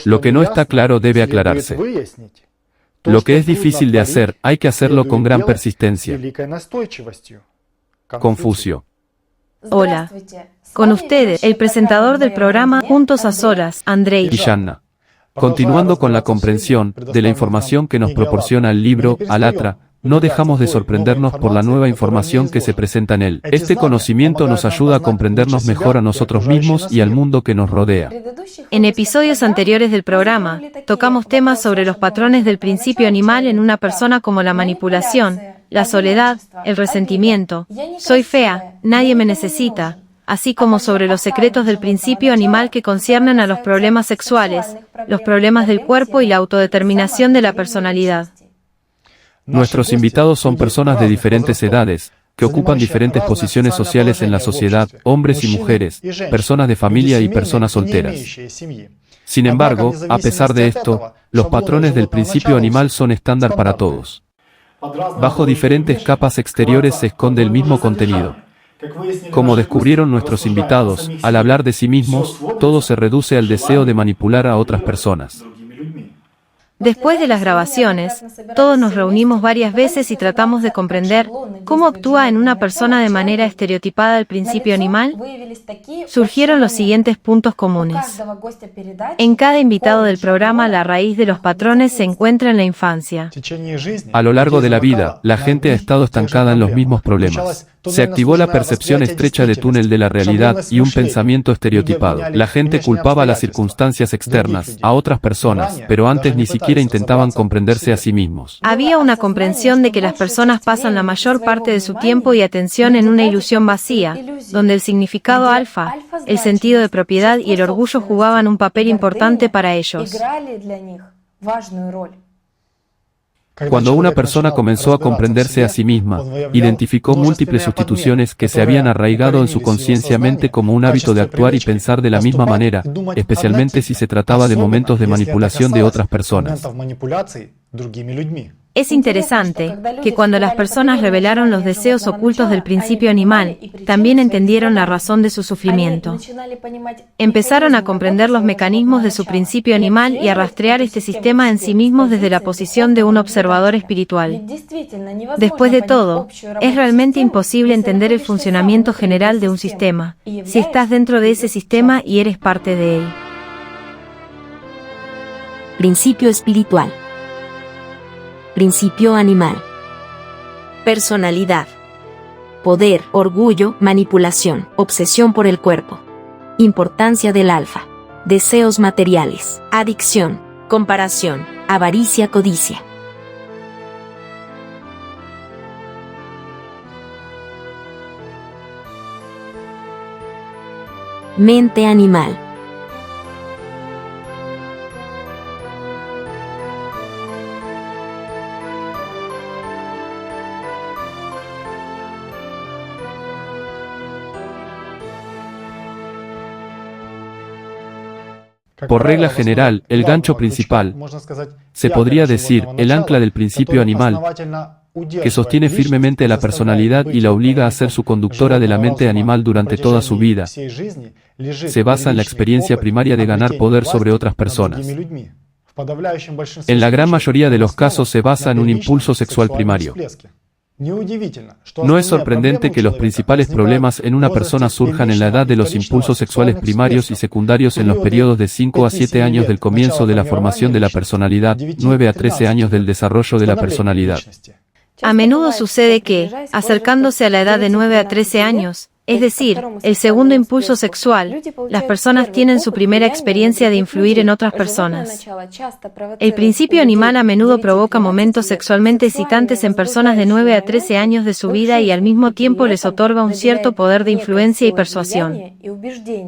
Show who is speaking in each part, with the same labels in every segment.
Speaker 1: Lo que no está claro debe aclararse. Lo que es difícil de hacer, hay que hacerlo con gran persistencia. Confucio.
Speaker 2: Hola. Con ustedes, el presentador del programa Juntos a Solas, Andrei.
Speaker 1: Y Yanna. Continuando con la comprensión de la información que nos proporciona el libro Alatra, no dejamos de sorprendernos por la nueva información que se presenta en él. Este conocimiento nos ayuda a comprendernos mejor a nosotros mismos y al mundo que nos rodea.
Speaker 2: En episodios anteriores del programa, tocamos temas sobre los patrones del principio animal en una persona como la manipulación, la soledad, el resentimiento, soy fea, nadie me necesita, así como sobre los secretos del principio animal que conciernen a los problemas sexuales, los problemas del cuerpo y la autodeterminación de la personalidad.
Speaker 1: Nuestros invitados son personas de diferentes edades, que ocupan diferentes posiciones sociales en la sociedad, hombres y mujeres, personas de familia y personas solteras. Sin embargo, a pesar de esto, los patrones del principio animal son estándar para todos. Bajo diferentes capas exteriores se esconde el mismo contenido. Como descubrieron nuestros invitados, al hablar de sí mismos, todo se reduce al deseo de manipular a otras personas.
Speaker 2: Después de las grabaciones, todos nos reunimos varias veces y tratamos de comprender cómo actúa en una persona de manera estereotipada el principio animal. Surgieron los siguientes puntos comunes. En cada invitado del programa, la raíz de los patrones se encuentra en la infancia.
Speaker 1: A lo largo de la vida, la gente ha estado estancada en los mismos problemas. Se activó la percepción estrecha de túnel de la realidad y un pensamiento estereotipado. La gente culpaba a las circunstancias externas, a otras personas, pero antes ni siquiera intentaban comprenderse a sí mismos.
Speaker 2: Había una comprensión de que las personas pasan la mayor parte de su tiempo y atención en una ilusión vacía, donde el significado alfa, el sentido de propiedad y el orgullo jugaban un papel importante para ellos.
Speaker 1: Cuando una persona comenzó a comprenderse a sí misma, identificó múltiples sustituciones que se habían arraigado en su conciencia-mente como un hábito de actuar y pensar de la misma manera, especialmente si se trataba de momentos de manipulación de otras personas.
Speaker 2: Es interesante que cuando las personas revelaron los deseos ocultos del principio animal, también entendieron la razón de su sufrimiento. Empezaron a comprender los mecanismos de su principio animal y a rastrear este sistema en sí mismos desde la posición de un observador espiritual. Después de todo, es realmente imposible entender el funcionamiento general de un sistema, si estás dentro de ese sistema y eres parte de él.
Speaker 3: Principio espiritual. Principio animal. Personalidad. Poder, orgullo, manipulación, obsesión por el cuerpo. Importancia del alfa. Deseos materiales, adicción, comparación, avaricia, codicia. Mente animal.
Speaker 1: Por regla general, el gancho principal, se podría decir, el ancla del principio animal, que sostiene firmemente la personalidad y la obliga a ser su conductora de la mente animal durante toda su vida, se basa en la experiencia primaria de ganar poder sobre otras personas. En la gran mayoría de los casos se basa en un impulso sexual primario. No es sorprendente que los principales problemas en una persona surjan en la edad de los impulsos sexuales primarios y secundarios en los periodos de 5 a 7 años del comienzo de la formación de la personalidad, 9 a 13 años del desarrollo de la personalidad.
Speaker 2: A menudo sucede que, acercándose a la edad de 9 a 13 años, es decir, el segundo impulso sexual, las personas tienen su primera experiencia de influir en otras personas. El principio animal a menudo provoca momentos sexualmente excitantes en personas de 9 a 13 años de su vida y al mismo tiempo les otorga un cierto poder de influencia y persuasión.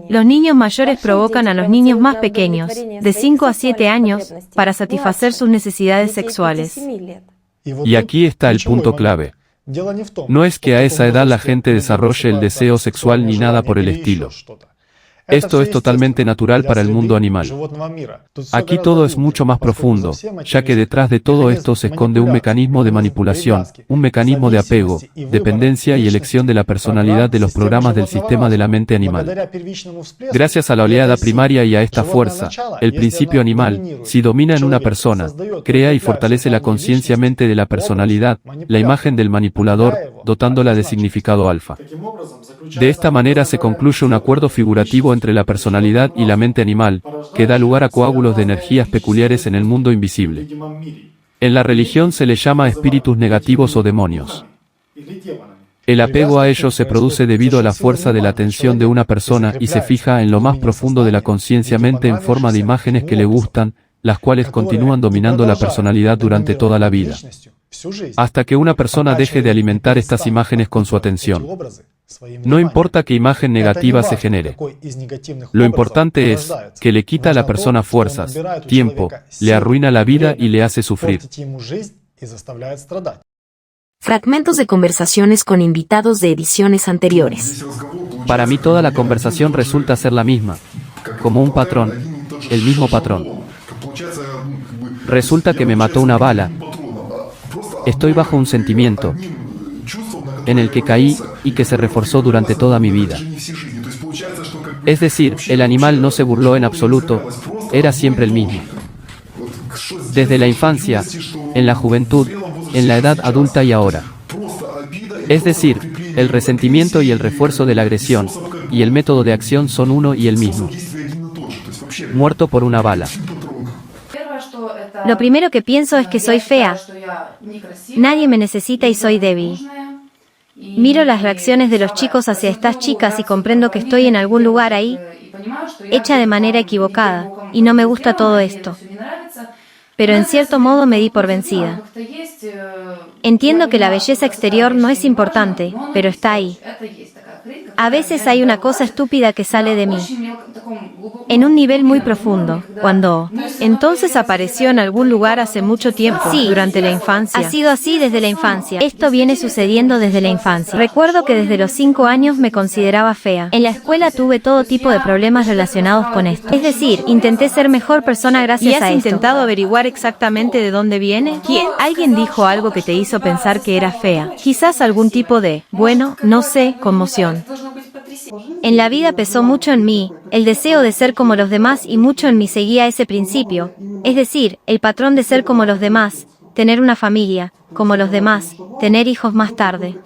Speaker 2: Los niños mayores provocan a los niños más pequeños, de 5 a 7 años, para satisfacer sus necesidades sexuales.
Speaker 1: Y aquí está el punto clave. No es que a esa edad la gente desarrolle el deseo sexual ni nada por el estilo. Esto es totalmente natural para el mundo animal. Aquí todo es mucho más profundo, ya que detrás de todo esto se esconde un mecanismo de manipulación, un mecanismo de apego, dependencia y elección de la personalidad de los programas del sistema de la mente animal. Gracias a la oleada primaria y a esta fuerza, el principio animal, si domina en una persona, crea y fortalece la conciencia-mente de la personalidad, la imagen del manipulador, dotándola de significado alfa. De esta manera se concluye un acuerdo figurativo entre la personalidad y la mente animal, que da lugar a coágulos de energías peculiares en el mundo invisible. En la religión se les llama espíritus negativos o demonios. El apego a ellos se produce debido a la fuerza de la atención de una persona y se fija en lo más profundo de la conciencia-mente en forma de imágenes que le gustan, las cuales continúan dominando la personalidad durante toda la vida, hasta que una persona deje de alimentar estas imágenes con su atención. No importa qué imagen negativa se genere. Lo importante es que le quita a la persona fuerzas, tiempo, le arruina la vida y le hace sufrir.
Speaker 3: Fragmentos de conversaciones con invitados de ediciones anteriores.
Speaker 1: Para mí toda la conversación resulta ser la misma, como un patrón, el mismo patrón. Resulta que me mató una bala. Estoy bajo un sentimiento en el que caí y que se reforzó durante toda mi vida. Es decir, el animal no se burló en absoluto, era siempre el mismo. Desde la infancia, en la juventud, en la edad adulta y ahora. Es decir, el resentimiento y el refuerzo de la agresión, y el método de acción son uno y el mismo. Muerto por una bala.
Speaker 2: Lo primero que pienso es que soy fea. Nadie me necesita y soy débil. Miro las reacciones de los chicos hacia estas chicas y comprendo que estoy en algún lugar ahí, hecha de manera equivocada, y no me gusta todo esto. Pero en cierto modo me di por vencida. Entiendo que la belleza exterior no es importante, pero está ahí. A veces hay una cosa estúpida que sale de mí, en un nivel muy profundo, cuando entonces apareció en algún lugar hace mucho tiempo, sí, durante la infancia. Ha sido así desde la infancia. Esto viene sucediendo desde la infancia. Recuerdo que desde los 5 años me consideraba fea. En la escuela tuve todo tipo de problemas relacionados con esto. Es decir, intenté ser mejor persona gracias a esto.
Speaker 4: ¿Y has intentado averiguar exactamente de dónde viene? ¿Quién? ¿Alguien dijo algo que te hizo pensar que era fea? Quizás algún tipo de, bueno, no sé, conmoción.
Speaker 2: En la vida pesó mucho en mí, el deseo de ser como los demás y mucho en mí seguía ese principio, es decir, el patrón de ser como los demás, tener una familia, como los demás, tener hijos más tarde.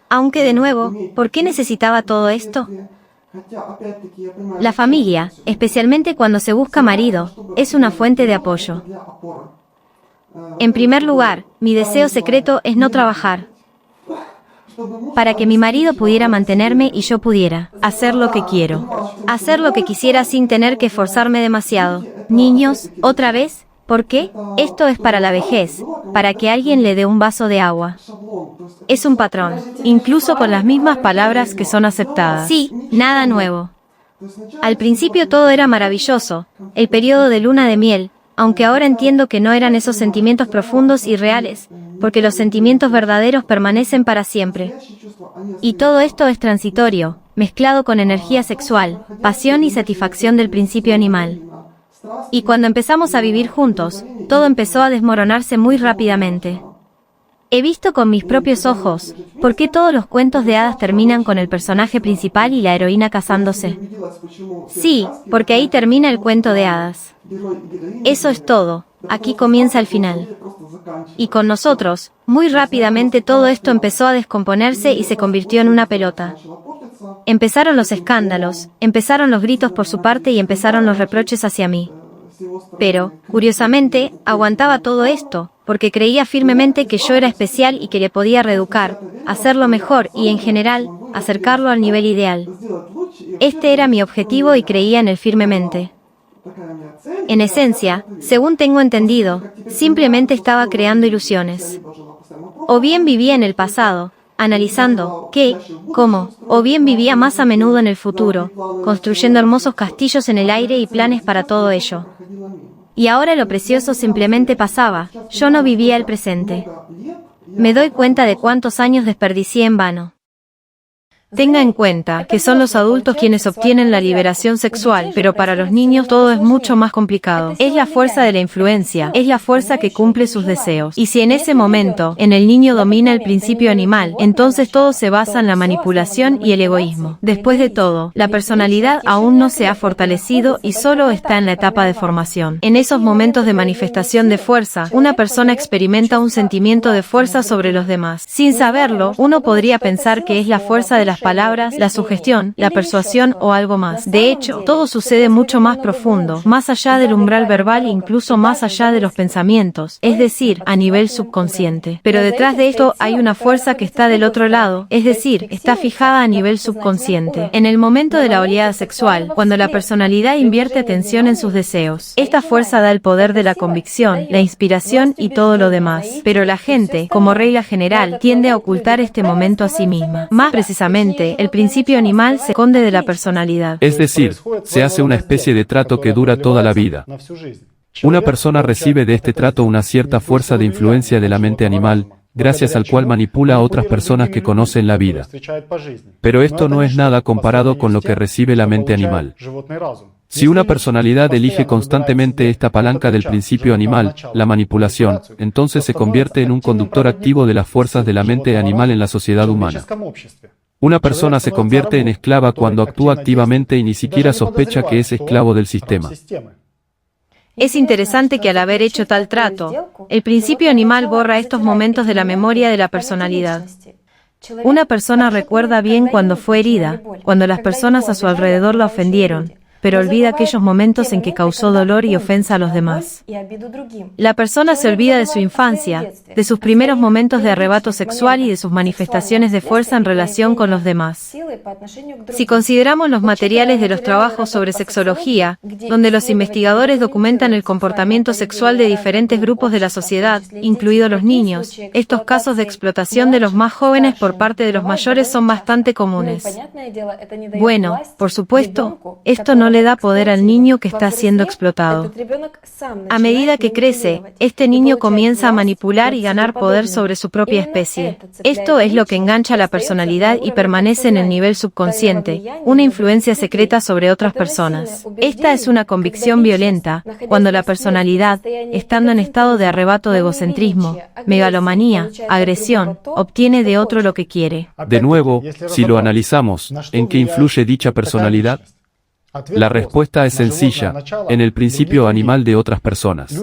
Speaker 2: Aunque de nuevo, ¿por qué necesitaba todo esto? La familia, especialmente cuando se busca marido, es una fuente de apoyo. En primer lugar, mi deseo secreto es no trabajar, para que mi marido pudiera mantenerme y yo pudiera hacer lo que quiero. Hacer lo que quisiera sin tener que esforzarme demasiado. Niños, ¿otra vez? ¿Por qué? Esto es para la vejez, para que alguien le dé un vaso de agua. Es un patrón.
Speaker 4: Incluso con las mismas palabras que son aceptadas.
Speaker 2: Sí, nada nuevo. Al principio todo era maravilloso, el periodo de luna de miel, aunque ahora entiendo que no eran esos sentimientos profundos y reales, porque los sentimientos verdaderos permanecen para siempre. Y todo esto es transitorio, mezclado con energía sexual, pasión y satisfacción del principio animal. Y cuando empezamos a vivir juntos, todo empezó a desmoronarse muy rápidamente. He visto con mis propios ojos por qué todos los cuentos de hadas terminan con el personaje principal y la heroína casándose. Sí, porque ahí termina el cuento de hadas. Eso es todo, aquí comienza el final. Y con nosotros, muy rápidamente todo esto empezó a descomponerse y se convirtió en una pelota. Empezaron los escándalos, empezaron los gritos por su parte y empezaron los reproches hacia mí. Pero, curiosamente, aguantaba todo esto, porque creía firmemente que yo era especial y que le podía reeducar, hacerlo mejor y, en general, acercarlo al nivel ideal. Este era mi objetivo y creía en él firmemente. En esencia, según tengo entendido, simplemente estaba creando ilusiones. O bien vivía en el pasado, analizando qué, cómo, o bien vivía más a menudo en el futuro, construyendo hermosos castillos en el aire y planes para todo ello. Y ahora lo precioso simplemente pasaba, yo no vivía el presente. Me doy cuenta de cuántos años desperdicié en vano. Tenga en cuenta que son los adultos quienes obtienen la liberación sexual, pero para los niños todo es mucho más complicado. Es la fuerza de la influencia, es la fuerza que cumple sus deseos. Y si en ese momento, en el niño domina el principio animal, entonces todo se basa en la manipulación y el egoísmo. Después de todo, la personalidad aún no se ha fortalecido y solo está en la etapa de formación. En esos momentos de manifestación de fuerza, una persona experimenta un sentimiento de fuerza sobre los demás. Sin saberlo, uno podría pensar que es la fuerza de las palabras, la sugestión, la persuasión o algo más. De hecho, todo sucede mucho más profundo, más allá del umbral verbal e incluso más allá de los pensamientos, es decir, a nivel subconsciente. Pero detrás de esto hay una fuerza que está del otro lado, es decir, está fijada a nivel subconsciente. En el momento de la oleada sexual, cuando la personalidad invierte atención en sus deseos, esta fuerza da el poder de la convicción, la inspiración y todo lo demás. Pero la gente, como regla general, tiende a ocultar este momento a sí misma. Más precisamente, el principio animal se esconde de la personalidad.
Speaker 1: Es decir, se hace una especie de trato que dura toda la vida. Una persona recibe de este trato una cierta fuerza de influencia de la mente animal, gracias al cual manipula a otras personas que conocen la vida. Pero esto no es nada comparado con lo que recibe la mente animal. Si una personalidad elige constantemente esta palanca del principio animal, la manipulación, entonces se convierte en un conductor activo de las fuerzas de la mente animal en la sociedad humana. Una persona se convierte en esclava cuando actúa activamente y ni siquiera sospecha que es esclavo del sistema.
Speaker 2: Es interesante que al haber hecho tal trato, el principio animal borra estos momentos de la memoria de la personalidad. Una persona recuerda bien cuando fue herida, cuando las personas a su alrededor la ofendieron, pero olvida aquellos momentos en que causó dolor y ofensa a los demás. La persona se olvida de su infancia, de sus primeros momentos de arrebato sexual y de sus manifestaciones de fuerza en relación con los demás. Si consideramos los materiales de los trabajos sobre sexología, donde los investigadores documentan el comportamiento sexual de diferentes grupos de la sociedad, incluidos los niños, estos casos de explotación de los más jóvenes por parte de los mayores son bastante comunes. Bueno, por supuesto, esto no le da poder al niño que está siendo explotado. A medida que crece, este niño comienza a manipular y ganar poder sobre su propia especie. Esto es lo que engancha la personalidad y permanece en el nivel subconsciente, una influencia secreta sobre otras personas. Esta es una convicción violenta, cuando la personalidad, estando en estado de arrebato de egocentrismo, megalomanía, agresión, obtiene de otro lo que quiere.
Speaker 1: De nuevo, si lo analizamos, ¿en qué influye dicha personalidad? La respuesta es sencilla, en el principio animal de otras personas.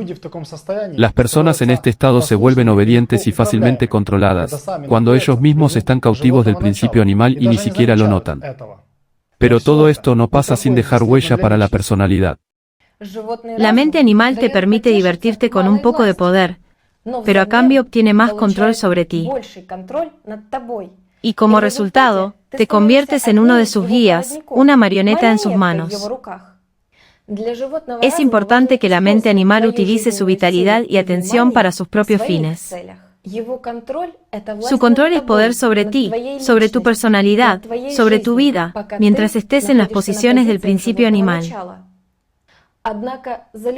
Speaker 1: Las personas en este estado se vuelven obedientes y fácilmente controladas, cuando ellos mismos están cautivos del principio animal y ni siquiera lo notan. Pero todo esto no pasa sin dejar huella para la personalidad.
Speaker 2: La mente animal te permite divertirte con un poco de poder, pero a cambio obtiene más control sobre ti. Y como resultado, te conviertes en uno de sus guías, una marioneta en sus manos. Es importante que la mente animal utilice su vitalidad y atención para sus propios fines. Su control es poder sobre ti, sobre tu personalidad, sobre tu vida, mientras estés en las posiciones del principio animal.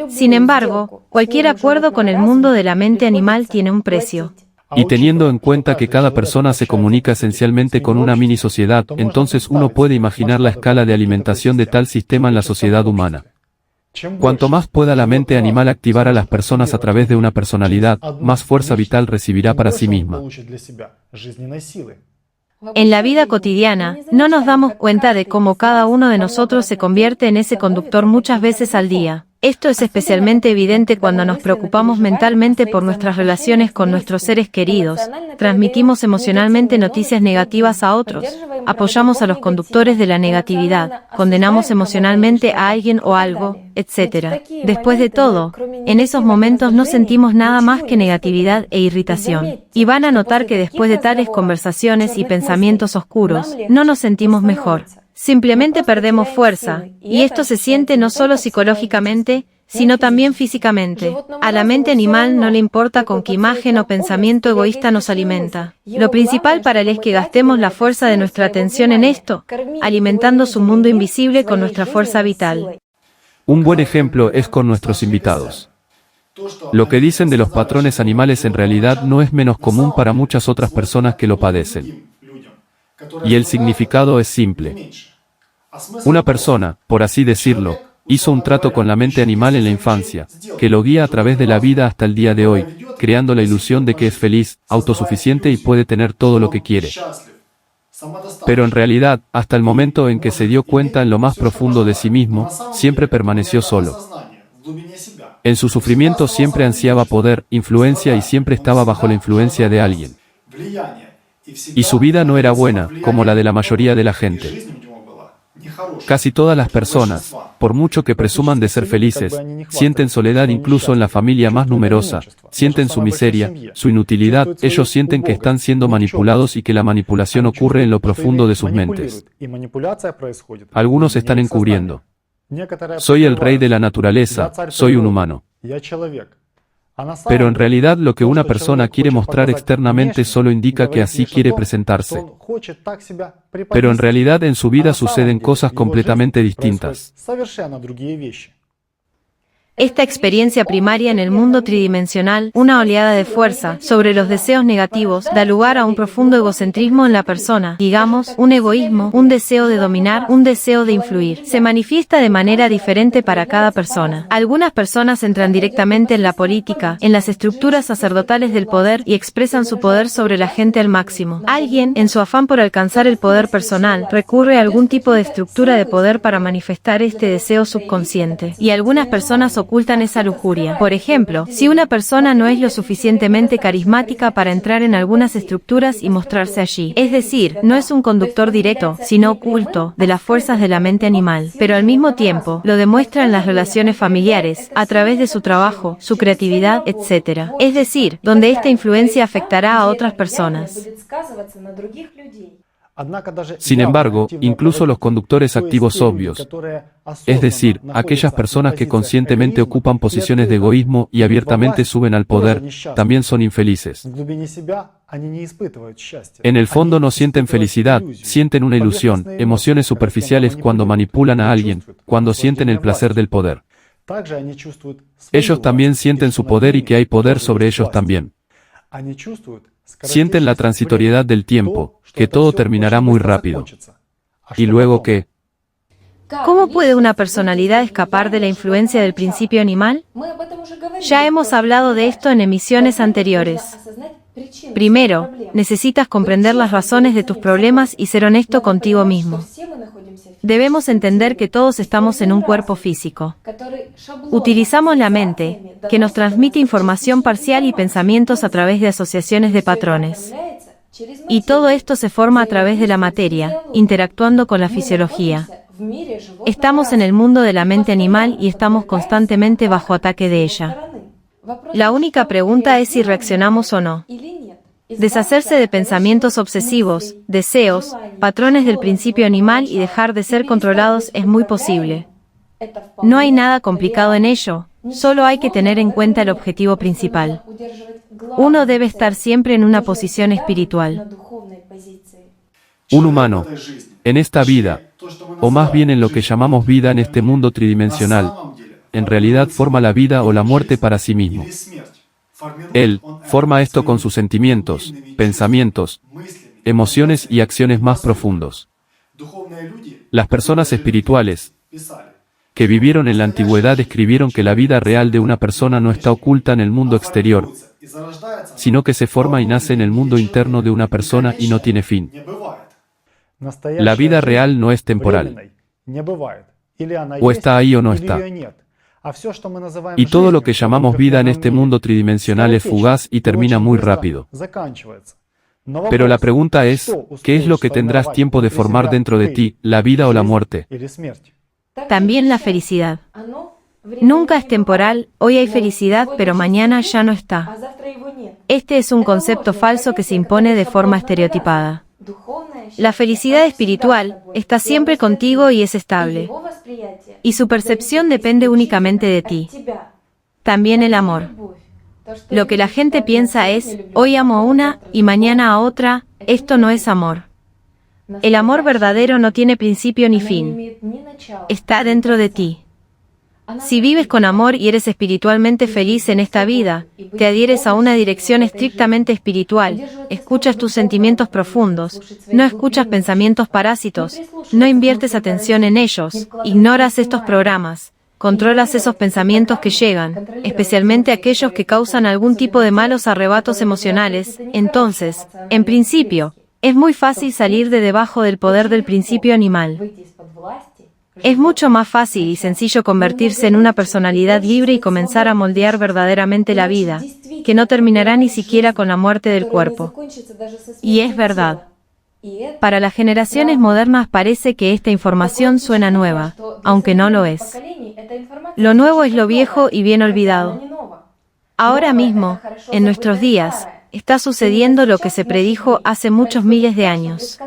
Speaker 2: Sin embargo, cualquier acuerdo con el mundo de la mente animal tiene un precio.
Speaker 1: Y teniendo en cuenta que cada persona se comunica esencialmente con una mini sociedad, entonces uno puede imaginar la escala de alimentación de tal sistema en la sociedad humana. Cuanto más pueda la mente animal activar a las personas a través de una personalidad, más fuerza vital recibirá para sí misma.
Speaker 2: En la vida cotidiana, no nos damos cuenta de cómo cada uno de nosotros se convierte en ese conductor muchas veces al día. Esto es especialmente evidente cuando nos preocupamos mentalmente por nuestras relaciones con nuestros seres queridos, transmitimos emocionalmente noticias negativas a otros, apoyamos a los conductores de la negatividad, condenamos emocionalmente a alguien o algo, etc. Después de todo, en esos momentos no sentimos nada más que negatividad e irritación. Y van a notar que después de tales conversaciones y pensamientos oscuros, no nos sentimos mejor. Simplemente perdemos fuerza, y esto se siente no solo psicológicamente, sino también físicamente. A la mente animal no le importa con qué imagen o pensamiento egoísta nos alimenta. Lo principal para él es que gastemos la fuerza de nuestra atención en esto, alimentando su mundo invisible con nuestra fuerza vital.
Speaker 1: Un buen ejemplo es con nuestros invitados. Lo que dicen de los patrones animales en realidad no es menos común para muchas otras personas que lo padecen. Y el significado es simple. Una persona, por así decirlo, hizo un trato con la mente animal en la infancia, que lo guía a través de la vida hasta el día de hoy, creando la ilusión de que es feliz, autosuficiente y puede tener todo lo que quiere. Pero en realidad, hasta el momento en que se dio cuenta en lo más profundo de sí mismo, siempre permaneció solo. En su sufrimiento siempre ansiaba poder, influencia y siempre estaba bajo la influencia de alguien. Y su vida no era buena, como la de la mayoría de la gente. Casi todas las personas, por mucho que presuman de ser felices, sienten soledad incluso en la familia más numerosa, sienten su miseria, su inutilidad, ellos sienten que están siendo manipulados y que la manipulación ocurre en lo profundo de sus mentes. Algunos están encubriendo. Soy el rey de la naturaleza, soy un humano. Pero en realidad lo que una persona quiere mostrar externamente solo indica que así quiere presentarse. Pero en realidad en su vida suceden cosas completamente distintas.
Speaker 2: Esta experiencia primaria en el mundo tridimensional, una oleada de fuerza sobre los deseos negativos, da lugar a un profundo egocentrismo en la persona, digamos, un egoísmo, un deseo de dominar, un deseo de influir. Se manifiesta de manera diferente para cada persona. Algunas personas entran directamente en la política, en las estructuras sacerdotales del poder y expresan su poder sobre la gente al máximo. Alguien, en su afán por alcanzar el poder personal, recurre a algún tipo de estructura de poder para manifestar este deseo subconsciente. Y algunas personas ocultan esa lujuria. Por ejemplo, si una persona no es lo suficientemente carismática para entrar en algunas estructuras y mostrarse allí, es decir, no es un conductor directo, sino oculto, de las fuerzas de la mente animal, pero al mismo tiempo, lo demuestra en las relaciones familiares, a través de su trabajo, su creatividad, etc. Es decir, donde esta influencia afectará a otras personas.
Speaker 1: Sin embargo, incluso los conductores activos obvios, es decir, aquellas personas que conscientemente ocupan posiciones de egoísmo y abiertamente suben al poder, también son infelices. En el fondo no sienten felicidad, sienten una ilusión, emociones superficiales cuando manipulan a alguien, cuando sienten el placer del poder. Ellos también sienten su poder y que hay poder sobre ellos también. Sienten la transitoriedad del tiempo, que todo terminará muy rápido. Y luego ¿qué?
Speaker 2: ¿Cómo puede una personalidad escapar de la influencia del principio animal? Ya hemos hablado de esto en emisiones anteriores. Primero, necesitas comprender las razones de tus problemas y ser honesto contigo mismo. Debemos entender que todos estamos en un cuerpo físico. Utilizamos la mente, que nos transmite información parcial y pensamientos a través de asociaciones de patrones. Y todo esto se forma a través de la materia, interactuando con la fisiología. Estamos en el mundo de la mente animal y estamos constantemente bajo ataque de ella. La única pregunta es si reaccionamos o no. Deshacerse de pensamientos obsesivos, deseos, patrones del principio animal y dejar de ser controlados es muy posible. No hay nada complicado en ello, solo hay que tener en cuenta el objetivo principal. Uno debe estar siempre en una posición espiritual.
Speaker 1: Un humano, en esta vida, o más bien en lo que llamamos vida en este mundo tridimensional, en realidad forma la vida o la muerte para sí mismo. Él forma esto con sus sentimientos, pensamientos, emociones y acciones más profundos. Las personas espirituales que vivieron en la antigüedad escribieron que la vida real de una persona no está oculta en el mundo exterior, sino que se forma y nace en el mundo interno de una persona y no tiene fin. La vida real no es temporal. O está ahí o no está. Y todo lo que llamamos vida en este mundo tridimensional es fugaz y termina muy rápido. Pero la pregunta es, ¿qué es lo que tendrás tiempo de formar dentro de ti, la vida o la muerte?
Speaker 2: También la felicidad. Nunca es temporal, hoy hay felicidad pero mañana ya no está. Este es un concepto falso que se impone de forma estereotipada. La felicidad espiritual está siempre contigo y es estable. Y su percepción depende únicamente de ti. También el amor. Lo que la gente piensa es, hoy amo a una y mañana a otra, esto no es amor. El amor verdadero no tiene principio ni fin. Está dentro de ti. Si vives con amor y eres espiritualmente feliz en esta vida, te adhieres a una dirección estrictamente espiritual, escuchas tus sentimientos profundos, no escuchas pensamientos parásitos, no inviertes atención en ellos, ignoras estos programas, controlas esos pensamientos que llegan, especialmente aquellos que causan algún tipo de malos arrebatos emocionales, entonces, en principio, es muy fácil salir de debajo del poder del principio animal. Es mucho más fácil y sencillo convertirse en una personalidad libre y comenzar a moldear verdaderamente la vida, que no terminará ni siquiera con la muerte del cuerpo. Y es verdad. Para las generaciones modernas parece que esta información suena nueva, aunque no lo es. Lo nuevo es lo viejo y bien olvidado. Ahora mismo, en nuestros días, está sucediendo lo que se predijo hace muchos miles de años.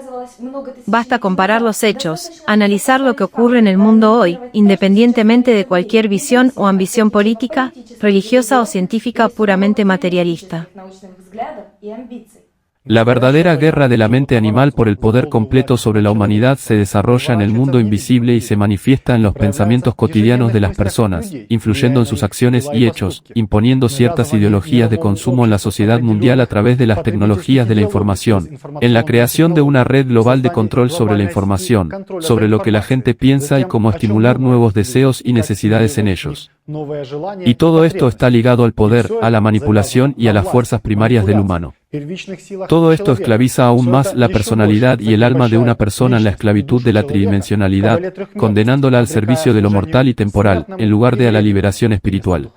Speaker 2: Basta comparar los hechos, analizar lo que ocurre en el mundo hoy, independientemente de cualquier visión o ambición política, religiosa o científica puramente materialista.
Speaker 1: La verdadera guerra de la mente animal por el poder completo sobre la humanidad se desarrolla en el mundo invisible y se manifiesta en los pensamientos cotidianos de las personas, influyendo en sus acciones y hechos, imponiendo ciertas ideologías de consumo en la sociedad mundial a través de las tecnologías de la información, en la creación de una red global de control sobre la información, sobre lo que la gente piensa y cómo estimular nuevos deseos y necesidades en ellos. Y todo esto está ligado al poder, a la manipulación y a las fuerzas primarias del humano. Todo esto esclaviza aún más la personalidad y el alma de una persona en la esclavitud de la tridimensionalidad, condenándola al servicio de lo mortal y temporal, en lugar de a la liberación espiritual.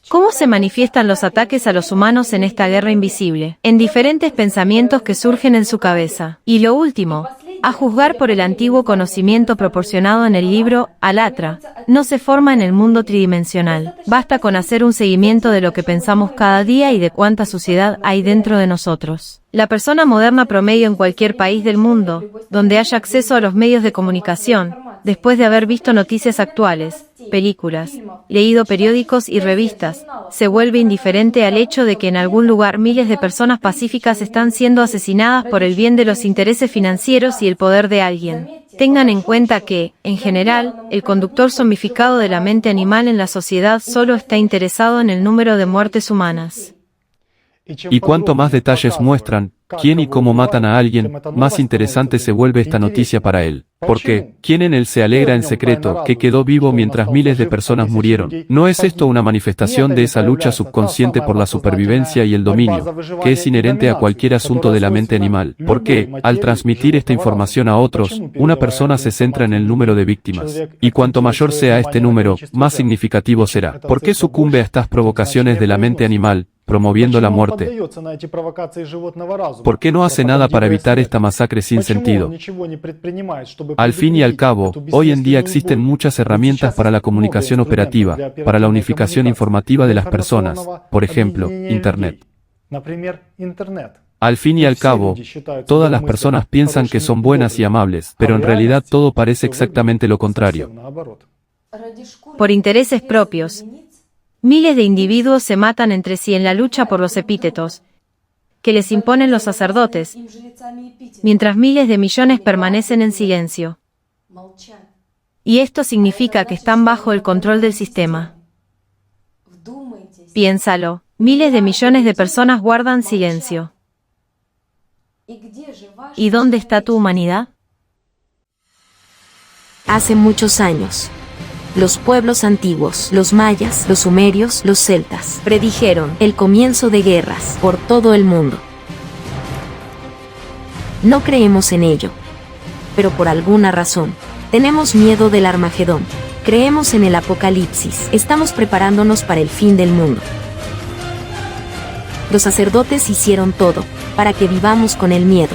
Speaker 2: ¿Cómo se manifiestan los ataques a los humanos en esta guerra invisible? En diferentes pensamientos que surgen en su cabeza. Y lo último, a juzgar por el antiguo conocimiento proporcionado en el libro Alatra, no se forma en el mundo tridimensional. Basta con hacer un seguimiento de lo que pensamos cada día y de cuánta suciedad hay dentro de nosotros. La persona moderna promedio en cualquier país del mundo, donde haya acceso a los medios de comunicación, después de haber visto noticias actuales, películas, leído periódicos y revistas, se vuelve indiferente al hecho de que en algún lugar miles de personas pacíficas están siendo asesinadas por el bien de los intereses financieros y el poder de alguien. Tengan en cuenta que, en general, el conductor zombificado de la mente animal en la sociedad solo está interesado en el número de muertes humanas.
Speaker 1: Y cuanto más detalles muestran quién y cómo matan a alguien, más interesante se vuelve esta noticia para él. Porque, ¿quién en él se alegra en secreto que quedó vivo mientras miles de personas murieron? ¿No es esto una manifestación de esa lucha subconsciente por la supervivencia y el dominio, que es inherente a cualquier asunto de la mente animal? Porque, al transmitir esta información a otros, una persona se centra en el número de víctimas. Y cuanto mayor sea este número, más significativo será. ¿Por qué sucumbe a estas provocaciones de la mente animal, promoviendo la muerte? ¿Por qué no hace nada para evitar esta masacre sin sentido? Al fin y al cabo, hoy en día existen muchas herramientas para la comunicación operativa, para la unificación informativa de las personas, por ejemplo, Internet. Al fin y al cabo, todas las personas piensan que son buenas y amables, pero en realidad todo parece exactamente lo contrario.
Speaker 2: Por intereses propios, miles de individuos se matan entre sí en la lucha por los epítetos que les imponen los sacerdotes, mientras miles de millones permanecen en silencio. Y esto significa que están bajo el control del sistema. Piénsalo, miles de millones de personas guardan silencio. ¿Y dónde está tu humanidad?
Speaker 3: Hace muchos años, los pueblos antiguos, los mayas, los sumerios, los celtas, predijeron el comienzo de guerras por todo el mundo. No creemos en ello, pero por alguna razón, tenemos miedo del Armagedón. Creemos en el Apocalipsis, estamos preparándonos para el fin del mundo. Los sacerdotes hicieron todo, para que vivamos con el miedo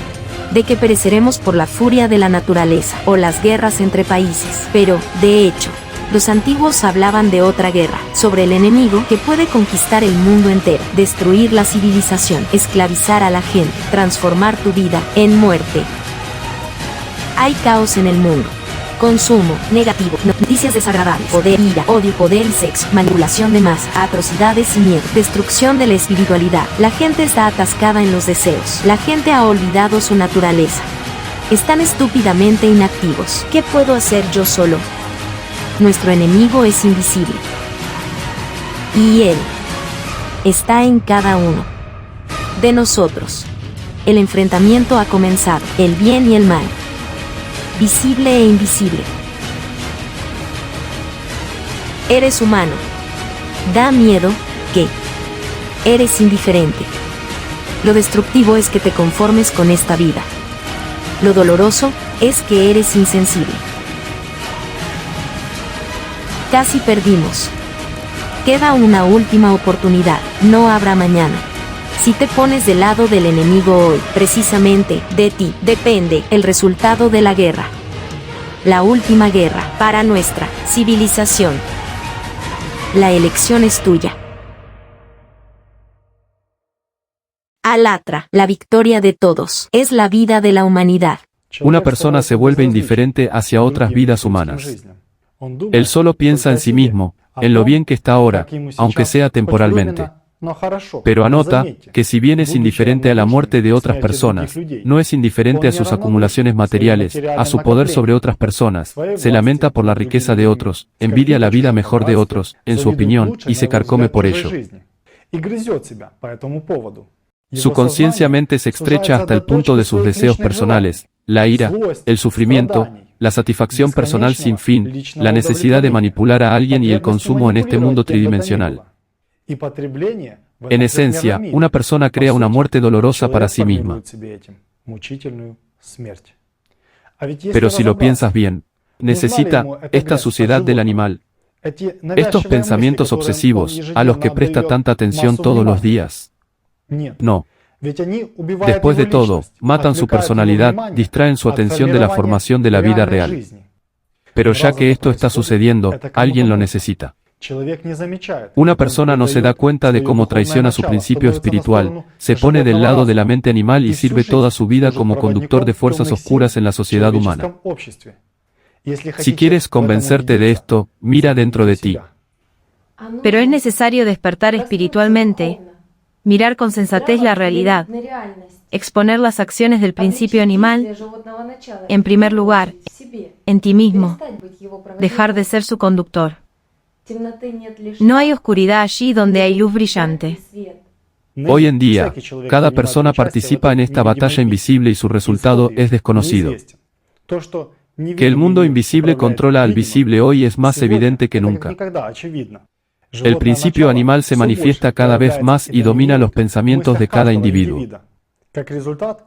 Speaker 3: de que pereceremos por la furia de la naturaleza o las guerras entre países. Pero, de hecho, los antiguos hablaban de otra guerra, sobre el enemigo que puede conquistar el mundo entero, destruir la civilización, esclavizar a la gente, transformar tu vida en muerte. Hay caos en el mundo. Consumo, negativo, noticias desagradables, poder, ira, odio, poder y sexo, manipulación de masa, atrocidades y miedo, destrucción de la espiritualidad. La gente está atascada en los deseos. La gente ha olvidado su naturaleza. Están estúpidamente inactivos. ¿Qué puedo hacer yo solo? Nuestro enemigo es invisible. Y él está en cada uno de nosotros. El enfrentamiento ha comenzado, el bien y el mal, visible e invisible. Eres humano. Da miedo que eres indiferente. Lo destructivo es que te conformes con esta vida. Lo doloroso es que eres insensible. Casi perdimos. Queda una última oportunidad, no habrá mañana. Si te pones del lado del enemigo hoy, precisamente de ti depende el resultado de la guerra. La última guerra para nuestra civilización. La elección es tuya. Alatra, la victoria de todos, es la vida de la humanidad.
Speaker 1: Una persona se vuelve indiferente hacia otras vidas humanas. Él solo piensa en sí mismo, en lo bien que está ahora, aunque sea temporalmente. Pero anota que si bien es indiferente a la muerte de otras personas, no es indiferente a sus acumulaciones materiales, a su poder sobre otras personas, se lamenta por la riqueza de otros, envidia la vida mejor de otros, en su opinión, y se carcome por ello. Su conciencia mente se estrecha hasta el punto de sus deseos personales, la ira, el sufrimiento, la satisfacción personal sin fin, la necesidad de manipular a alguien y el consumo en este mundo tridimensional. En esencia, una persona crea una muerte dolorosa para sí misma. Pero si lo piensas bien, necesita esta suciedad del animal, estos pensamientos obsesivos, a los que presta tanta atención todos los días. No. Después de todo, matan su personalidad, distraen su atención de la formación de la vida real. Pero ya que esto está sucediendo, alguien lo necesita. Una persona no se da cuenta de cómo traiciona su principio espiritual, se pone del lado de la mente animal y sirve toda su vida como conductor de fuerzas oscuras en la sociedad humana. Si quieres convencerte de esto, mira dentro de ti.
Speaker 2: Pero es necesario despertar espiritualmente, mirar con sensatez la realidad, exponer las acciones del principio animal, en primer lugar, en ti mismo, dejar de ser su conductor. No hay oscuridad allí donde hay luz brillante.
Speaker 1: Hoy en día, cada persona participa en esta batalla invisible y su resultado es desconocido. Que el mundo invisible controla al visible hoy es más evidente que nunca. El principio animal se manifiesta cada vez más y domina los pensamientos de cada individuo.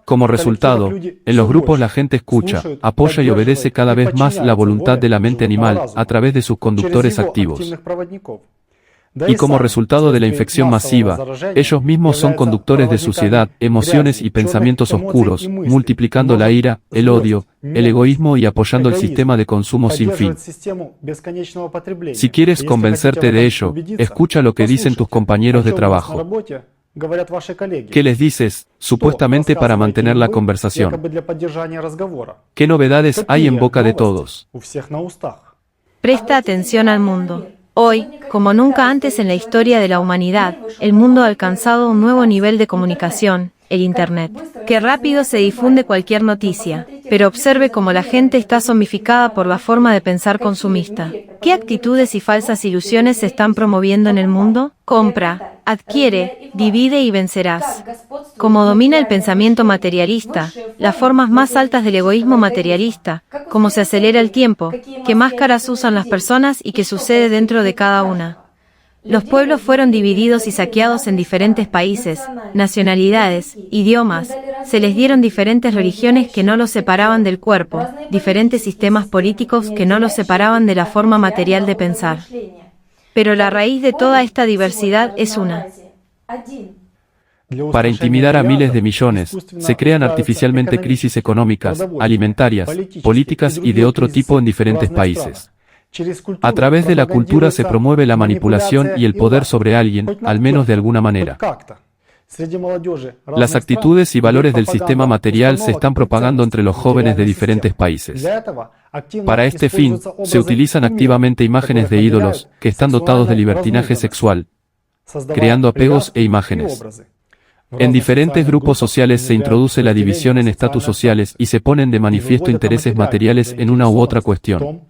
Speaker 1: Como resultado, en los grupos la gente escucha, apoya y obedece cada vez más la voluntad de la mente animal a través de sus conductores activos. Y como resultado de la infección masiva, ellos mismos son conductores de suciedad, emociones y pensamientos oscuros, multiplicando la ira, el odio, el egoísmo y apoyando el sistema de consumo sin fin. Si quieres convencerte de ello, escucha lo que dicen tus compañeros de trabajo. ¿Qué les dices, supuestamente para mantener la conversación? ¿Qué novedades hay en boca de todos?
Speaker 2: Presta atención al mundo. Hoy, como nunca antes en la historia de la humanidad, el mundo ha alcanzado un nuevo nivel de comunicación, el Internet. Qué rápido se difunde cualquier noticia, pero observe cómo la gente está zombificada por la forma de pensar consumista. ¿Qué actitudes y falsas ilusiones se están promoviendo en el mundo? Compra, adquiere, divide y vencerás. Como domina el pensamiento materialista, las formas más altas del egoísmo materialista, cómo se acelera el tiempo, qué máscaras usan las personas y qué sucede dentro de cada una. Los pueblos fueron divididos y saqueados en diferentes países, nacionalidades, idiomas, se les dieron diferentes religiones que no los separaban del cuerpo, diferentes sistemas políticos que no los separaban de la forma material de pensar. Pero la raíz de toda esta diversidad es una.
Speaker 1: Para intimidar a miles de millones, se crean artificialmente crisis económicas, alimentarias, políticas y de otro tipo en diferentes países. A través de la cultura se promueve la manipulación y el poder sobre alguien, al menos de alguna manera. Las actitudes y valores del sistema material se están propagando entre los jóvenes de diferentes países. Para este fin, se utilizan activamente imágenes de ídolos, que están dotados de libertinaje sexual, creando apegos e imágenes. En diferentes grupos sociales se introduce la división en estatus sociales y se ponen de manifiesto intereses materiales en una u otra cuestión.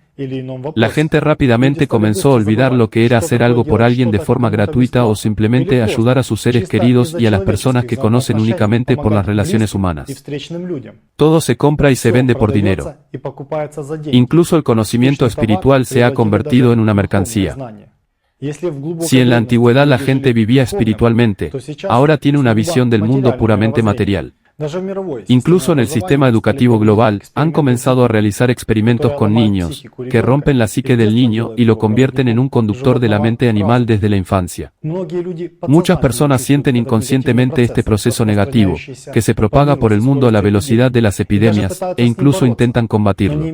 Speaker 1: La gente rápidamente comenzó a olvidar lo que era hacer algo por alguien de forma gratuita o simplemente ayudar a sus seres queridos y a las personas que conocen únicamente por las relaciones humanas. Todo se compra y se vende por dinero. Incluso el conocimiento espiritual se ha convertido en una mercancía. Si en la antigüedad la gente vivía espiritualmente, ahora tiene una visión del mundo puramente material. Incluso en el sistema educativo global, han comenzado a realizar experimentos con niños, que rompen la psique del niño y lo convierten en un conductor de la mente animal desde la infancia. Muchas personas sienten inconscientemente este proceso negativo, que se propaga por el mundo a la velocidad de las epidemias, e incluso intentan combatirlo.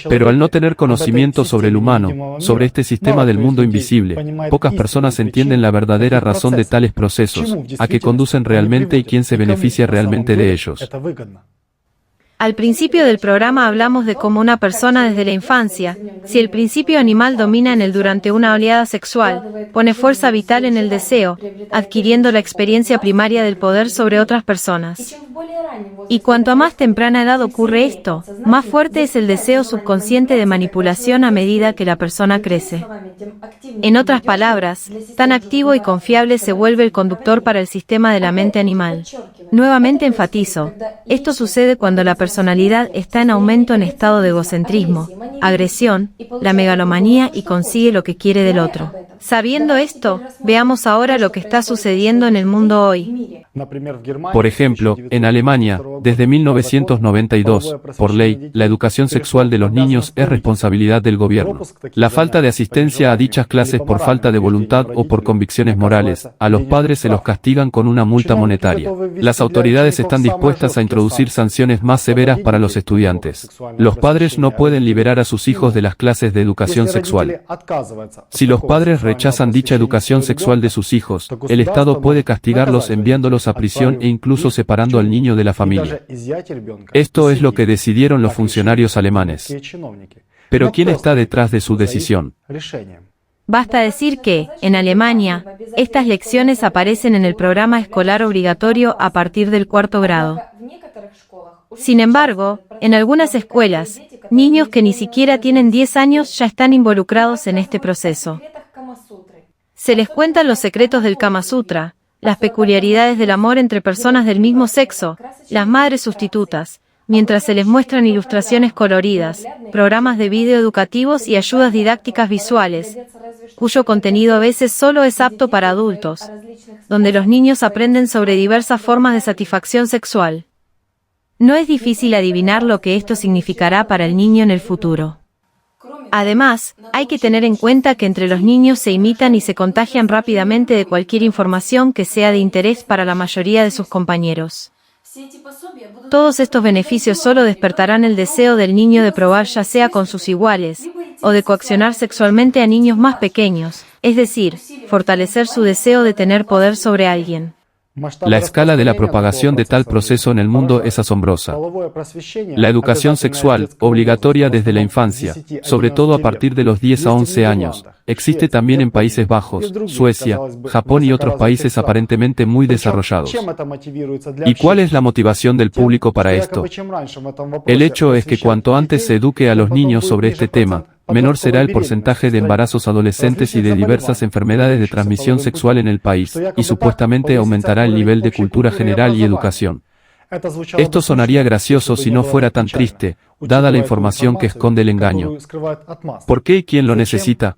Speaker 1: Pero al no tener conocimiento sobre el humano, sobre este sistema del mundo invisible, pocas personas entienden la verdadera razón de tales procesos, a qué conducen realmente y quién se beneficia realmente de ellos.
Speaker 2: Al principio del programa hablamos de cómo una persona desde la infancia, si el principio animal domina en él durante una oleada sexual, pone fuerza vital en el deseo, adquiriendo la experiencia primaria del poder sobre otras personas. Y cuanto a más temprana edad ocurre esto, más fuerte es el deseo subconsciente de manipulación a medida que la persona crece. En otras palabras, tan activo y confiable se vuelve el conductor para el sistema de la mente animal. Nuevamente enfatizo, esto sucede cuando la personalidad está en aumento en estado de egocentrismo, agresión, la megalomanía y consigue lo que quiere del otro. Sabiendo esto, veamos ahora lo que está sucediendo en el mundo hoy.
Speaker 1: Por ejemplo, en Alemania, desde 1992, por ley, la educación sexual de los niños es responsabilidad del gobierno. La falta de asistencia a dichas clases por falta de voluntad o por convicciones morales, a los padres se los castigan con una multa monetaria. Las autoridades están dispuestas a introducir sanciones más severas para los estudiantes. Los padres no pueden liberar a sus hijos de las clases de educación sexual. Si los padres rechazan dicha educación sexual de sus hijos, el Estado puede castigarlos enviándolos a prisión e incluso separando al niño de la familia. Esto es lo que decidieron los funcionarios alemanes. Pero ¿quién está detrás de su decisión?
Speaker 2: Basta decir que, en Alemania, estas lecciones aparecen en el programa escolar obligatorio a partir del 4º grado. Sin embargo, en algunas escuelas, niños que ni siquiera tienen 10 años ya están involucrados en este proceso. Se les cuentan los secretos del Kama Sutra, las peculiaridades del amor entre personas del mismo sexo, las madres sustitutas, mientras se les muestran ilustraciones coloridas, programas de vídeo educativos y ayudas didácticas visuales, cuyo contenido a veces solo es apto para adultos, donde los niños aprenden sobre diversas formas de satisfacción sexual. No es difícil adivinar lo que esto significará para el niño en el futuro. Además, hay que tener en cuenta que entre los niños se imitan y se contagian rápidamente de cualquier información que sea de interés para la mayoría de sus compañeros. Todos estos beneficios solo despertarán el deseo del niño de probar ya sea con sus iguales, o de coaccionar sexualmente a niños más pequeños, es decir, fortalecer su deseo de tener poder sobre alguien.
Speaker 1: La escala de la propagación de tal proceso en el mundo es asombrosa. La educación sexual, obligatoria desde la infancia, sobre todo a partir de los 10 a 11 años, existe también en Países Bajos, Suecia, Japón y otros países aparentemente muy desarrollados. ¿Y cuál es la motivación del público para esto? El hecho es que cuanto antes se eduque a los niños sobre este tema, menor será el porcentaje de embarazos adolescentes y de diversas enfermedades de transmisión sexual en el país, y supuestamente aumentará el nivel de cultura general y educación. Esto sonaría gracioso si no fuera tan triste, dada la información que esconde el engaño. ¿Por qué y quién lo necesita?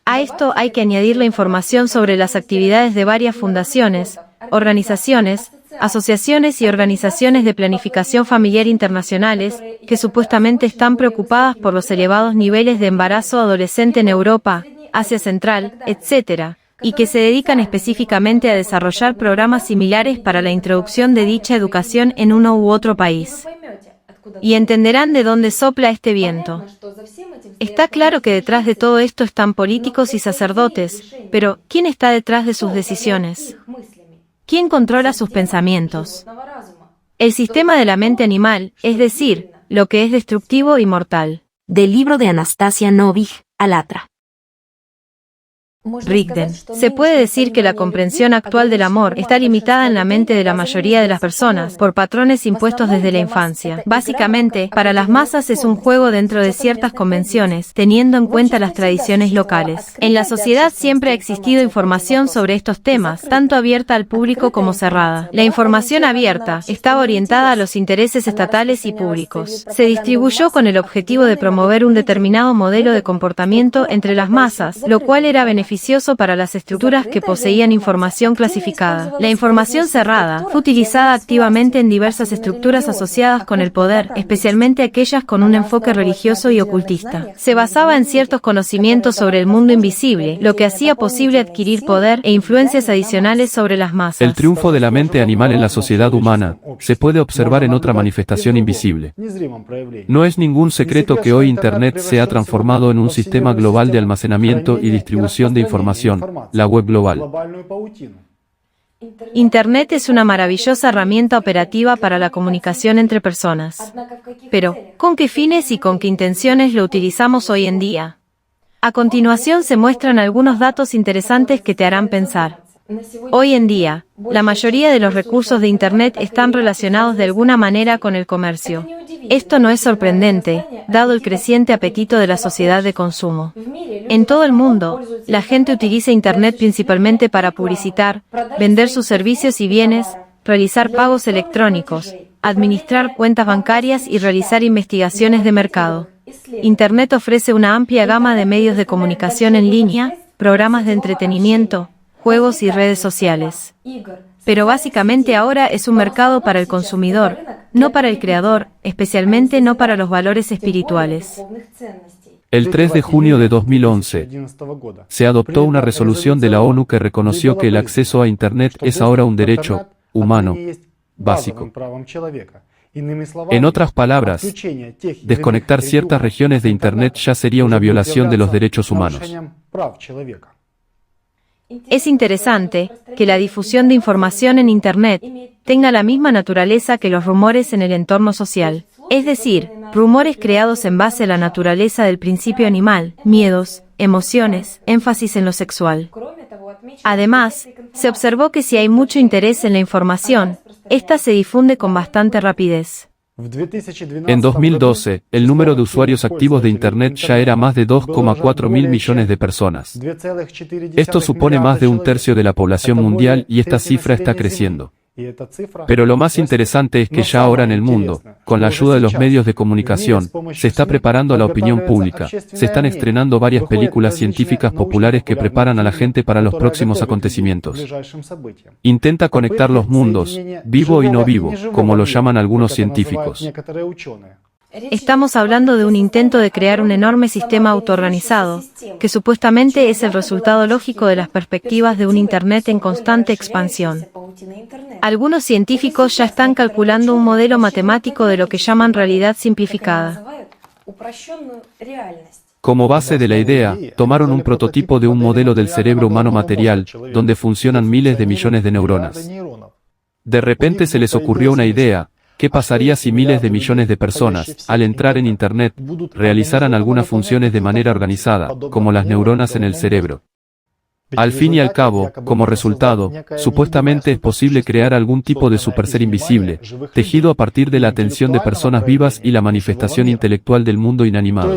Speaker 2: A esto hay que añadir la información sobre las actividades de varias fundaciones, organizaciones, asociaciones y organizaciones de planificación familiar internacionales, que supuestamente están preocupadas por los elevados niveles de embarazo adolescente en Europa, Asia Central, etc., y que se dedican específicamente a desarrollar programas similares para la introducción de dicha educación en uno u otro país. Y entenderán de dónde sopla este viento. Está claro que detrás de todo esto están políticos y sacerdotes, pero ¿quién está detrás de sus decisiones? ¿Quién controla sus pensamientos? El sistema de la mente animal, es decir, lo que es destructivo y mortal.
Speaker 3: Del libro de Anastasia Novich, Alatra.
Speaker 2: Rigden. Se puede decir que la comprensión actual del amor está limitada en la mente de la mayoría de las personas por patrones impuestos desde la infancia. Básicamente, para las masas es un juego dentro de ciertas convenciones, teniendo en cuenta las tradiciones locales. En la sociedad siempre ha existido información sobre estos temas, tanto abierta al público como cerrada. La información abierta estaba orientada a los intereses estatales y públicos. Se distribuyó con el objetivo de promover un determinado modelo de comportamiento entre las masas, lo cual era beneficioso para las estructuras que poseían información clasificada. La información cerrada fue utilizada activamente en diversas estructuras asociadas con el poder, especialmente aquellas con un enfoque religioso y ocultista. Se basaba en ciertos conocimientos sobre el mundo invisible, lo que hacía posible adquirir poder e influencias adicionales sobre las masas.
Speaker 1: El triunfo de la mente animal en la sociedad humana se puede observar en otra manifestación invisible. No es ningún secreto que hoy Internet se ha transformado en un sistema global de almacenamiento y distribución de información, la web global.
Speaker 2: Internet es una maravillosa herramienta operativa para la comunicación entre personas. Pero, ¿con qué fines y con qué intenciones lo utilizamos hoy en día? A continuación se muestran algunos datos interesantes que te harán pensar. Hoy en día, la mayoría de los recursos de Internet están relacionados de alguna manera con el comercio. Esto no es sorprendente, dado el creciente apetito de la sociedad de consumo. En todo el mundo, la gente utiliza Internet principalmente para publicitar, vender sus servicios y bienes, realizar pagos electrónicos, administrar cuentas bancarias y realizar investigaciones de mercado. Internet ofrece una amplia gama de medios de comunicación en línea, programas de entretenimiento, juegos y redes sociales. Pero básicamente ahora es un mercado para el consumidor, no para el creador, especialmente no para los valores espirituales.
Speaker 1: El 3 de junio de 2011, se adoptó una resolución de la ONU que reconoció que el acceso a Internet es ahora un derecho humano básico. En otras palabras, desconectar ciertas regiones de Internet ya sería una violación de los derechos humanos.
Speaker 2: Es interesante que la difusión de información en Internet tenga la misma naturaleza que los rumores en el entorno social. Es decir, rumores creados en base a la naturaleza del principio animal, miedos, emociones, énfasis en lo sexual. Además, se observó que si hay mucho interés en la información, esta se difunde con bastante rapidez.
Speaker 1: En 2012, el número de usuarios activos de Internet ya era más de 2,4 mil millones de personas. Esto supone más de un tercio de la población mundial y esta cifra está creciendo. Pero lo más interesante es que ya ahora en el mundo, con la ayuda de los medios de comunicación, se está preparando a la opinión pública. Se están estrenando varias películas científicas populares que preparan a la gente para los próximos acontecimientos. Intenta conectar los mundos, vivo y no vivo, como lo llaman algunos científicos.
Speaker 2: Estamos hablando de un intento de crear un enorme sistema autoorganizado, que supuestamente es el resultado lógico de las perspectivas de un Internet en constante expansión. Algunos científicos ya están calculando un modelo matemático de lo que llaman realidad simplificada.
Speaker 1: Como base de la idea, tomaron un prototipo de un modelo del cerebro humano material, donde funcionan miles de millones de neuronas. De repente se les ocurrió una idea. ¿Qué pasaría si miles de millones de personas, al entrar en Internet, realizaran algunas funciones de manera organizada, como las neuronas en el cerebro? Al fin y al cabo, como resultado, supuestamente es posible crear algún tipo de superser invisible, tejido a partir de la atención de personas vivas y la manifestación intelectual del mundo inanimado.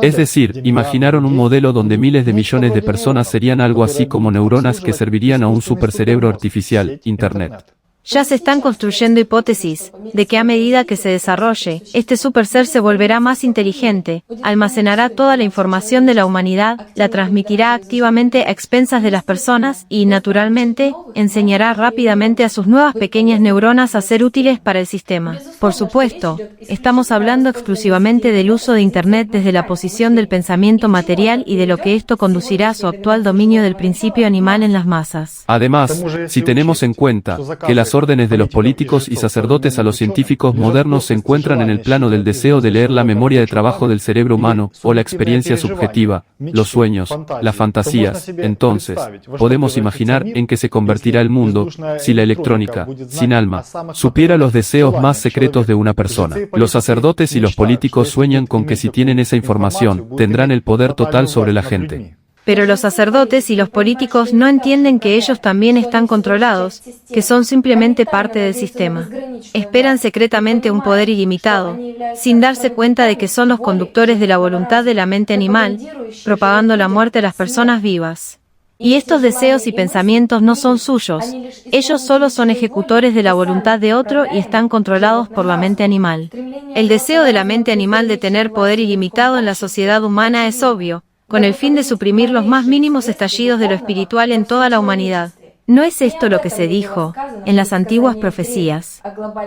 Speaker 1: Es decir, imaginaron un modelo donde miles de millones de personas serían algo así como neuronas que servirían a un supercerebro artificial, Internet.
Speaker 2: Ya se están construyendo hipótesis de que a medida que se desarrolle, este superser se volverá más inteligente, almacenará toda la información de la humanidad, la transmitirá activamente a expensas de las personas y, naturalmente, enseñará rápidamente a sus nuevas pequeñas neuronas a ser útiles para el sistema. Por supuesto, estamos hablando exclusivamente del uso de Internet desde la posición del pensamiento material y de lo que esto conducirá a su actual dominio del principio animal en las masas.
Speaker 1: Además, si tenemos en cuenta que las órdenes de los políticos y sacerdotes a los científicos modernos se encuentran en el plano del deseo de leer la memoria de trabajo del cerebro humano, o la experiencia subjetiva, los sueños, las fantasías, entonces, podemos imaginar en qué se convertirá el mundo, si la electrónica, sin alma, supiera los deseos más secretos de una persona. Los sacerdotes y los políticos sueñan con que si tienen esa información, tendrán el poder total sobre la gente.
Speaker 2: Pero los sacerdotes y los políticos no entienden que ellos también están controlados, que son simplemente parte del sistema. Esperan secretamente un poder ilimitado, sin darse cuenta de que son los conductores de la voluntad de la mente animal, propagando la muerte a las personas vivas. Y estos deseos y pensamientos no son suyos, ellos solo son ejecutores de la voluntad de otro y están controlados por la mente animal. El deseo de la mente animal de tener poder ilimitado en la sociedad humana es obvio, con el fin de suprimir los más mínimos estallidos de lo espiritual en toda la humanidad. ¿No es esto lo que se dijo en las antiguas profecías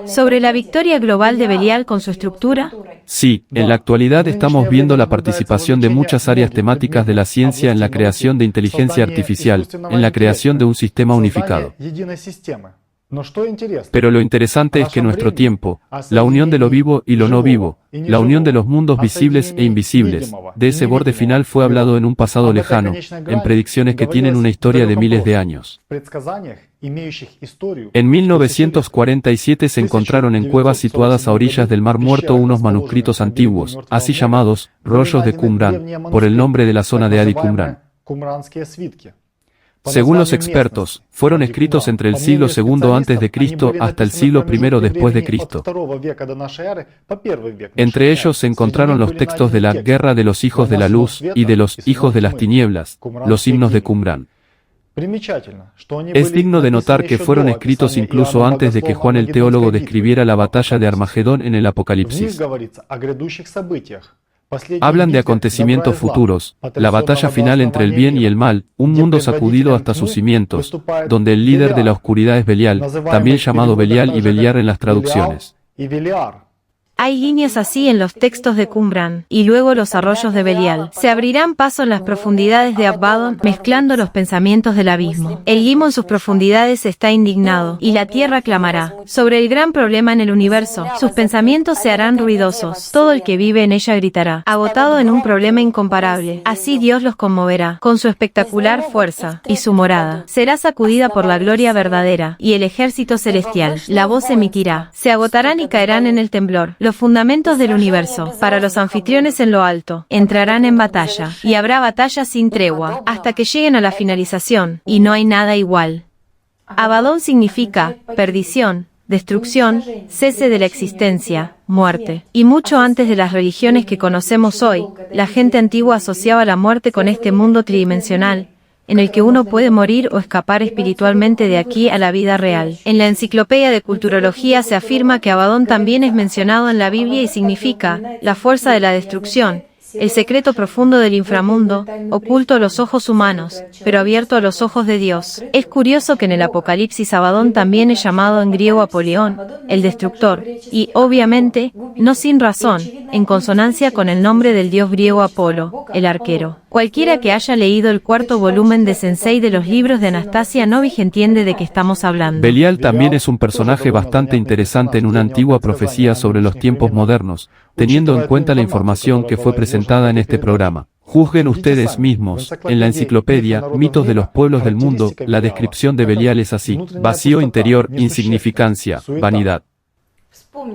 Speaker 2: sobre la victoria global de Belial con su estructura?
Speaker 1: Sí, en la actualidad estamos viendo la participación de muchas áreas temáticas de la ciencia en la creación de inteligencia artificial, en la creación de un sistema unificado. Pero lo interesante es que nuestro tiempo, la unión de lo vivo y lo no vivo, la unión de los mundos visibles e invisibles, de ese borde final fue hablado en un pasado lejano, en predicciones que tienen una historia de miles de años. En 1947 se encontraron en cuevas situadas a orillas del Mar Muerto unos manuscritos antiguos, así llamados rollos de Qumrán, por el nombre de la zona de Adi Qumrán. Según los expertos, fueron escritos entre el siglo II a.C. hasta el siglo I después de Cristo. Entre ellos se encontraron los textos de la Guerra de los Hijos de la Luz y de los Hijos de las Tinieblas, los himnos de Qumrán. Es digno de notar que fueron escritos incluso antes de que Juan el Teólogo describiera la batalla de Armagedón en el Apocalipsis. Hablan de acontecimientos futuros, la batalla final entre el bien y el mal, un mundo sacudido hasta sus cimientos, donde el líder de la oscuridad es Belial, también llamado Belial y Beliar en las traducciones.
Speaker 2: Hay guiños así en los textos de Qumrán, y luego los arroyos de Belial. Se abrirán paso en las profundidades de Abaddon, mezclando los pensamientos del abismo. El limo en sus profundidades está indignado, y la tierra clamará sobre el gran problema en el universo. Sus pensamientos se harán ruidosos. Todo el que vive en ella gritará, agotado en un problema incomparable. Así Dios los conmoverá, con su espectacular fuerza, y su morada será sacudida por la gloria verdadera, y el ejército celestial. La voz emitirá, se agotarán y caerán en el temblor. Los fundamentos del universo, para los anfitriones en lo alto, entrarán en batalla, y habrá batalla sin tregua, hasta que lleguen a la finalización, y no hay nada igual. Abaddon significa perdición, destrucción, cese de la existencia, muerte. Y mucho antes de las religiones que conocemos hoy, la gente antigua asociaba la muerte con este mundo tridimensional, en el que uno puede morir o escapar espiritualmente de aquí a la vida real. En la Enciclopedia de Culturología se afirma que Abaddon también es mencionado en la Biblia y significa la fuerza de la destrucción, el secreto profundo del inframundo, oculto a los ojos humanos, pero abierto a los ojos de Dios. Es curioso que en el Apocalipsis Abaddon también es llamado en griego Apolión, el destructor, y, obviamente, no sin razón, en consonancia con el nombre del dios griego Apolo, el arquero. Cualquiera que haya leído el cuarto volumen de Sensei de los libros de Anastasia Novich entiende de qué estamos hablando.
Speaker 1: Belial también es un personaje bastante interesante en una antigua profecía sobre los tiempos modernos, teniendo en cuenta la información que fue presentada en este programa. Juzguen ustedes mismos. En la enciclopedia, Mitos de los Pueblos del Mundo, la descripción de Belial es así: vacío interior, insignificancia, vanidad.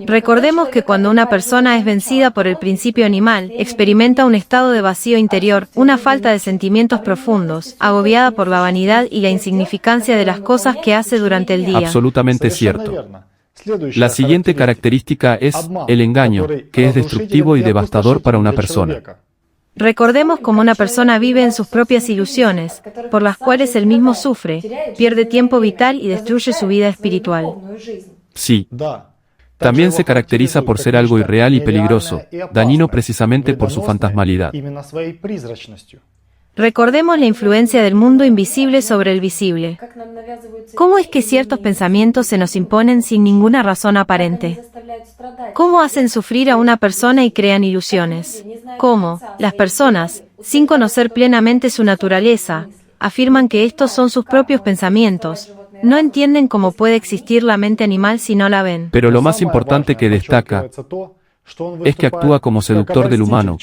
Speaker 2: Recordemos que cuando una persona es vencida por el principio animal, experimenta un estado de vacío interior, una falta de sentimientos profundos, agobiada por la vanidad y la insignificancia de las cosas que hace durante el día.
Speaker 1: Absolutamente cierto. La siguiente característica es el engaño, que es destructivo y devastador para una persona.
Speaker 2: Recordemos cómo una persona vive en sus propias ilusiones, por las cuales él mismo sufre, pierde tiempo vital y destruye su vida espiritual.
Speaker 1: Sí. También se caracteriza por ser algo irreal y peligroso, dañino precisamente por su fantasmalidad.
Speaker 2: Recordemos la influencia del mundo invisible sobre el visible. ¿Cómo es que ciertos pensamientos se nos imponen sin ninguna razón aparente? ¿Cómo hacen sufrir a una persona y crean ilusiones? ¿Cómo las personas, sin conocer plenamente su naturaleza, afirman que estos son sus propios pensamientos? No entienden cómo puede existir la mente animal si no la ven.
Speaker 1: Pero lo más importante que destaca es que actúa como seductor del humano,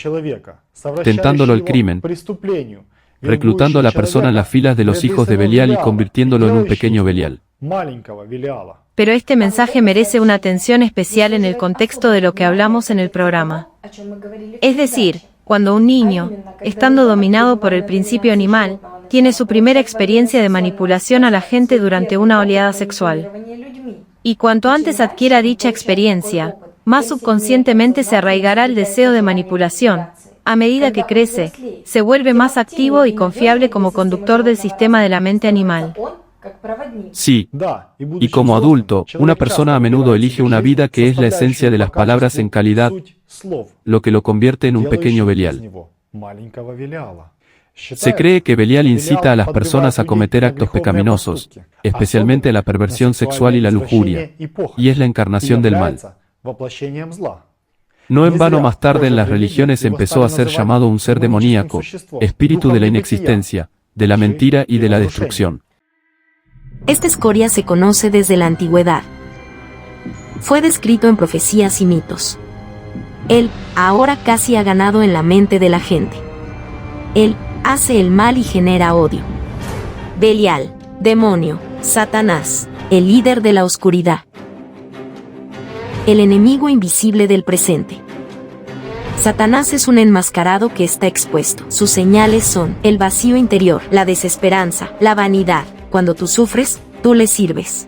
Speaker 1: tentándolo al crimen, reclutando a la persona en las filas de los hijos de Belial y convirtiéndolo en un pequeño Belial.
Speaker 2: Pero este mensaje merece una atención especial en el contexto de lo que hablamos en el programa. Es decir, Cuando un niño, estando dominado por el principio animal, tiene su primera experiencia de manipulación a la gente durante una oleada sexual. Y cuanto antes adquiera dicha experiencia, más subconscientemente se arraigará el deseo de manipulación. A medida que crece, se vuelve más activo y confiable como conductor del sistema de la mente animal.
Speaker 1: Sí, y como adulto, una persona a menudo elige una vida que es la esencia de las palabras en calidad, lo que lo convierte en un pequeño Belial. Se cree que Belial incita a las personas a cometer actos pecaminosos, especialmente la perversión sexual y la lujuria, y es la encarnación del mal. No en vano más tarde en las religiones empezó a ser llamado un ser demoníaco, espíritu de la inexistencia, de la mentira y de la destrucción.
Speaker 3: Esta escoria se conoce desde la antigüedad. Fue descrito en profecías y mitos. Él, ahora casi ha ganado en la mente de la gente. Él, hace el mal y genera odio. Belial, demonio, Satanás, el líder de la oscuridad. El enemigo invisible del presente. Satanás es un enmascarado que está expuesto. Sus señales son el vacío interior, la desesperanza, la vanidad. Cuando tú sufres, tú le sirves.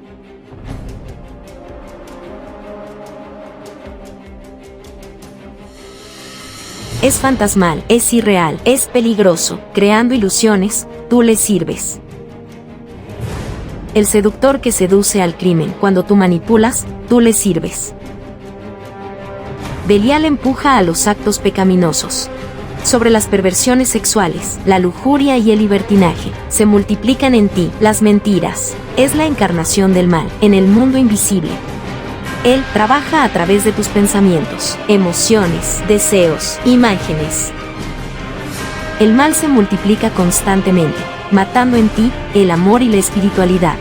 Speaker 3: Es fantasmal, es irreal, es peligroso, creando ilusiones, tú le sirves. El seductor que seduce al crimen, cuando tú manipulas, tú le sirves. Belial empuja a los actos pecaminosos. Sobre las perversiones sexuales, la lujuria y el libertinaje, se multiplican en ti las mentiras. Es la encarnación del mal, en el mundo invisible. Él trabaja a través de tus pensamientos, emociones, deseos, imágenes. El mal se multiplica constantemente, matando en ti el amor y la espiritualidad.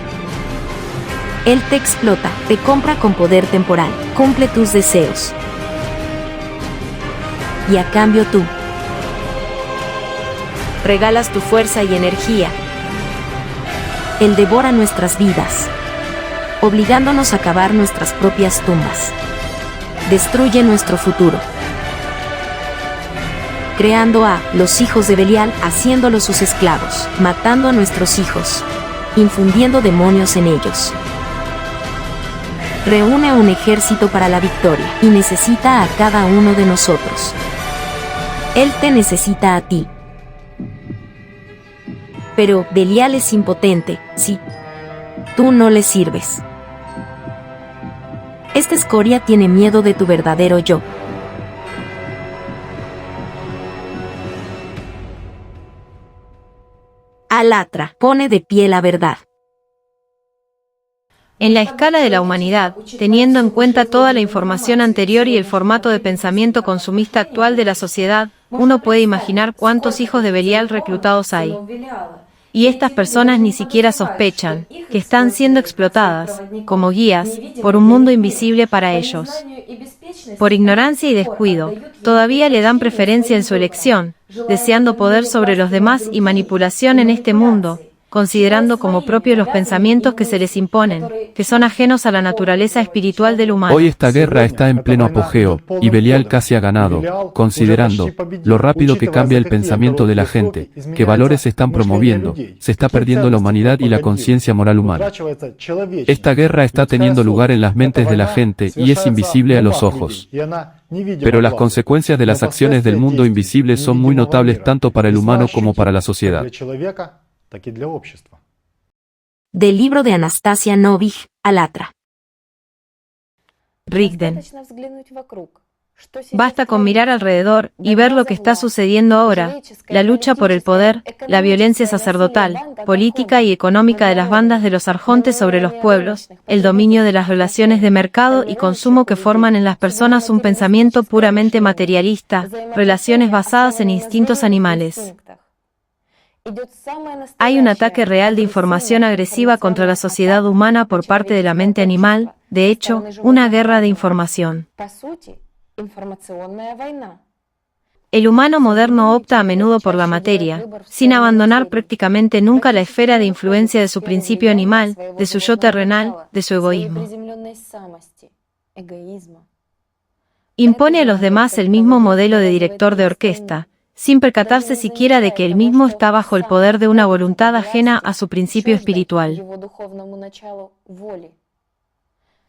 Speaker 3: Él te explota, te compra con poder temporal, cumple tus deseos. Y a cambio tú regalas tu fuerza y energía. Él devora nuestras vidas, obligándonos a cavar nuestras propias tumbas. Destruye nuestro futuro, creando a los hijos de Belial, haciéndolos sus esclavos, matando a nuestros hijos, infundiendo demonios en ellos. Reúne un ejército para la victoria y necesita a cada uno de nosotros. Él te necesita a ti. Pero Belial es impotente si tú no le sirves. Esta escoria tiene miedo de tu verdadero yo. Alatra, pone de pie la verdad.
Speaker 2: En la escala de la humanidad, teniendo en cuenta toda la información anterior y el formato de pensamiento consumista actual de la sociedad, uno puede imaginar cuántos hijos de Belial reclutados hay. Y estas personas ni siquiera sospechan que están siendo explotadas, como guías, por un mundo invisible para ellos. Por ignorancia y descuido, todavía le dan preferencia en su elección, deseando poder sobre los demás y manipulación en este mundo, considerando como propios los pensamientos que se les imponen, que son ajenos a la naturaleza espiritual del humano.
Speaker 1: Hoy esta guerra está en pleno apogeo, y Belial casi ha ganado, considerando lo rápido que cambia el pensamiento de la gente, qué valores se están promoviendo, se está perdiendo la humanidad y la conciencia moral humana. Esta guerra está teniendo lugar en las mentes de la gente y es invisible a los ojos. Pero las consecuencias de las acciones del mundo invisible son muy notables tanto para el humano como para la sociedad.
Speaker 3: Del libro de Anastasia Novich, Alatra.
Speaker 2: Rigden. Basta con mirar alrededor y ver lo que está sucediendo ahora, la lucha por el poder, la violencia sacerdotal, política y económica de las bandas de los arjontes sobre los pueblos, el dominio de las relaciones de mercado y consumo que forman en las personas un pensamiento puramente materialista, relaciones basadas en instintos animales. Hay un ataque real de información agresiva contra la sociedad humana por parte de la mente animal, de hecho, una guerra de información. El humano moderno opta a menudo por la materia, sin abandonar prácticamente nunca la esfera de influencia de su principio animal, de su yo terrenal, de su egoísmo. Impone a los demás el mismo modelo de director de orquesta, sin percatarse siquiera de que él mismo está bajo el poder de una voluntad ajena a su principio espiritual.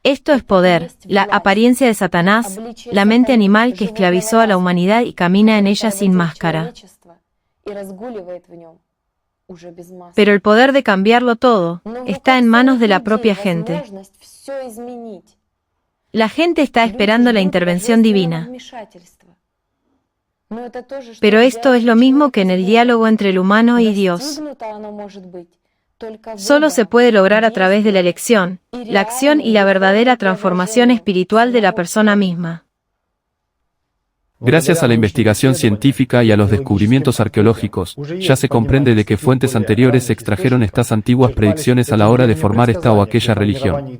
Speaker 2: Esto es poder, la apariencia de Satanás, la mente animal que esclavizó a la humanidad y camina en ella sin máscara. Pero el poder de cambiarlo todo está en manos de la propia gente. La gente está esperando la intervención divina. Pero esto es lo mismo que en el diálogo entre el humano y Dios. Solo se puede lograr a través de la elección, la acción y la verdadera transformación espiritual de la persona misma.
Speaker 1: Gracias a la investigación científica y a los descubrimientos arqueológicos, ya se comprende de qué fuentes anteriores se extrajeron estas antiguas predicciones a la hora de formar esta o aquella religión.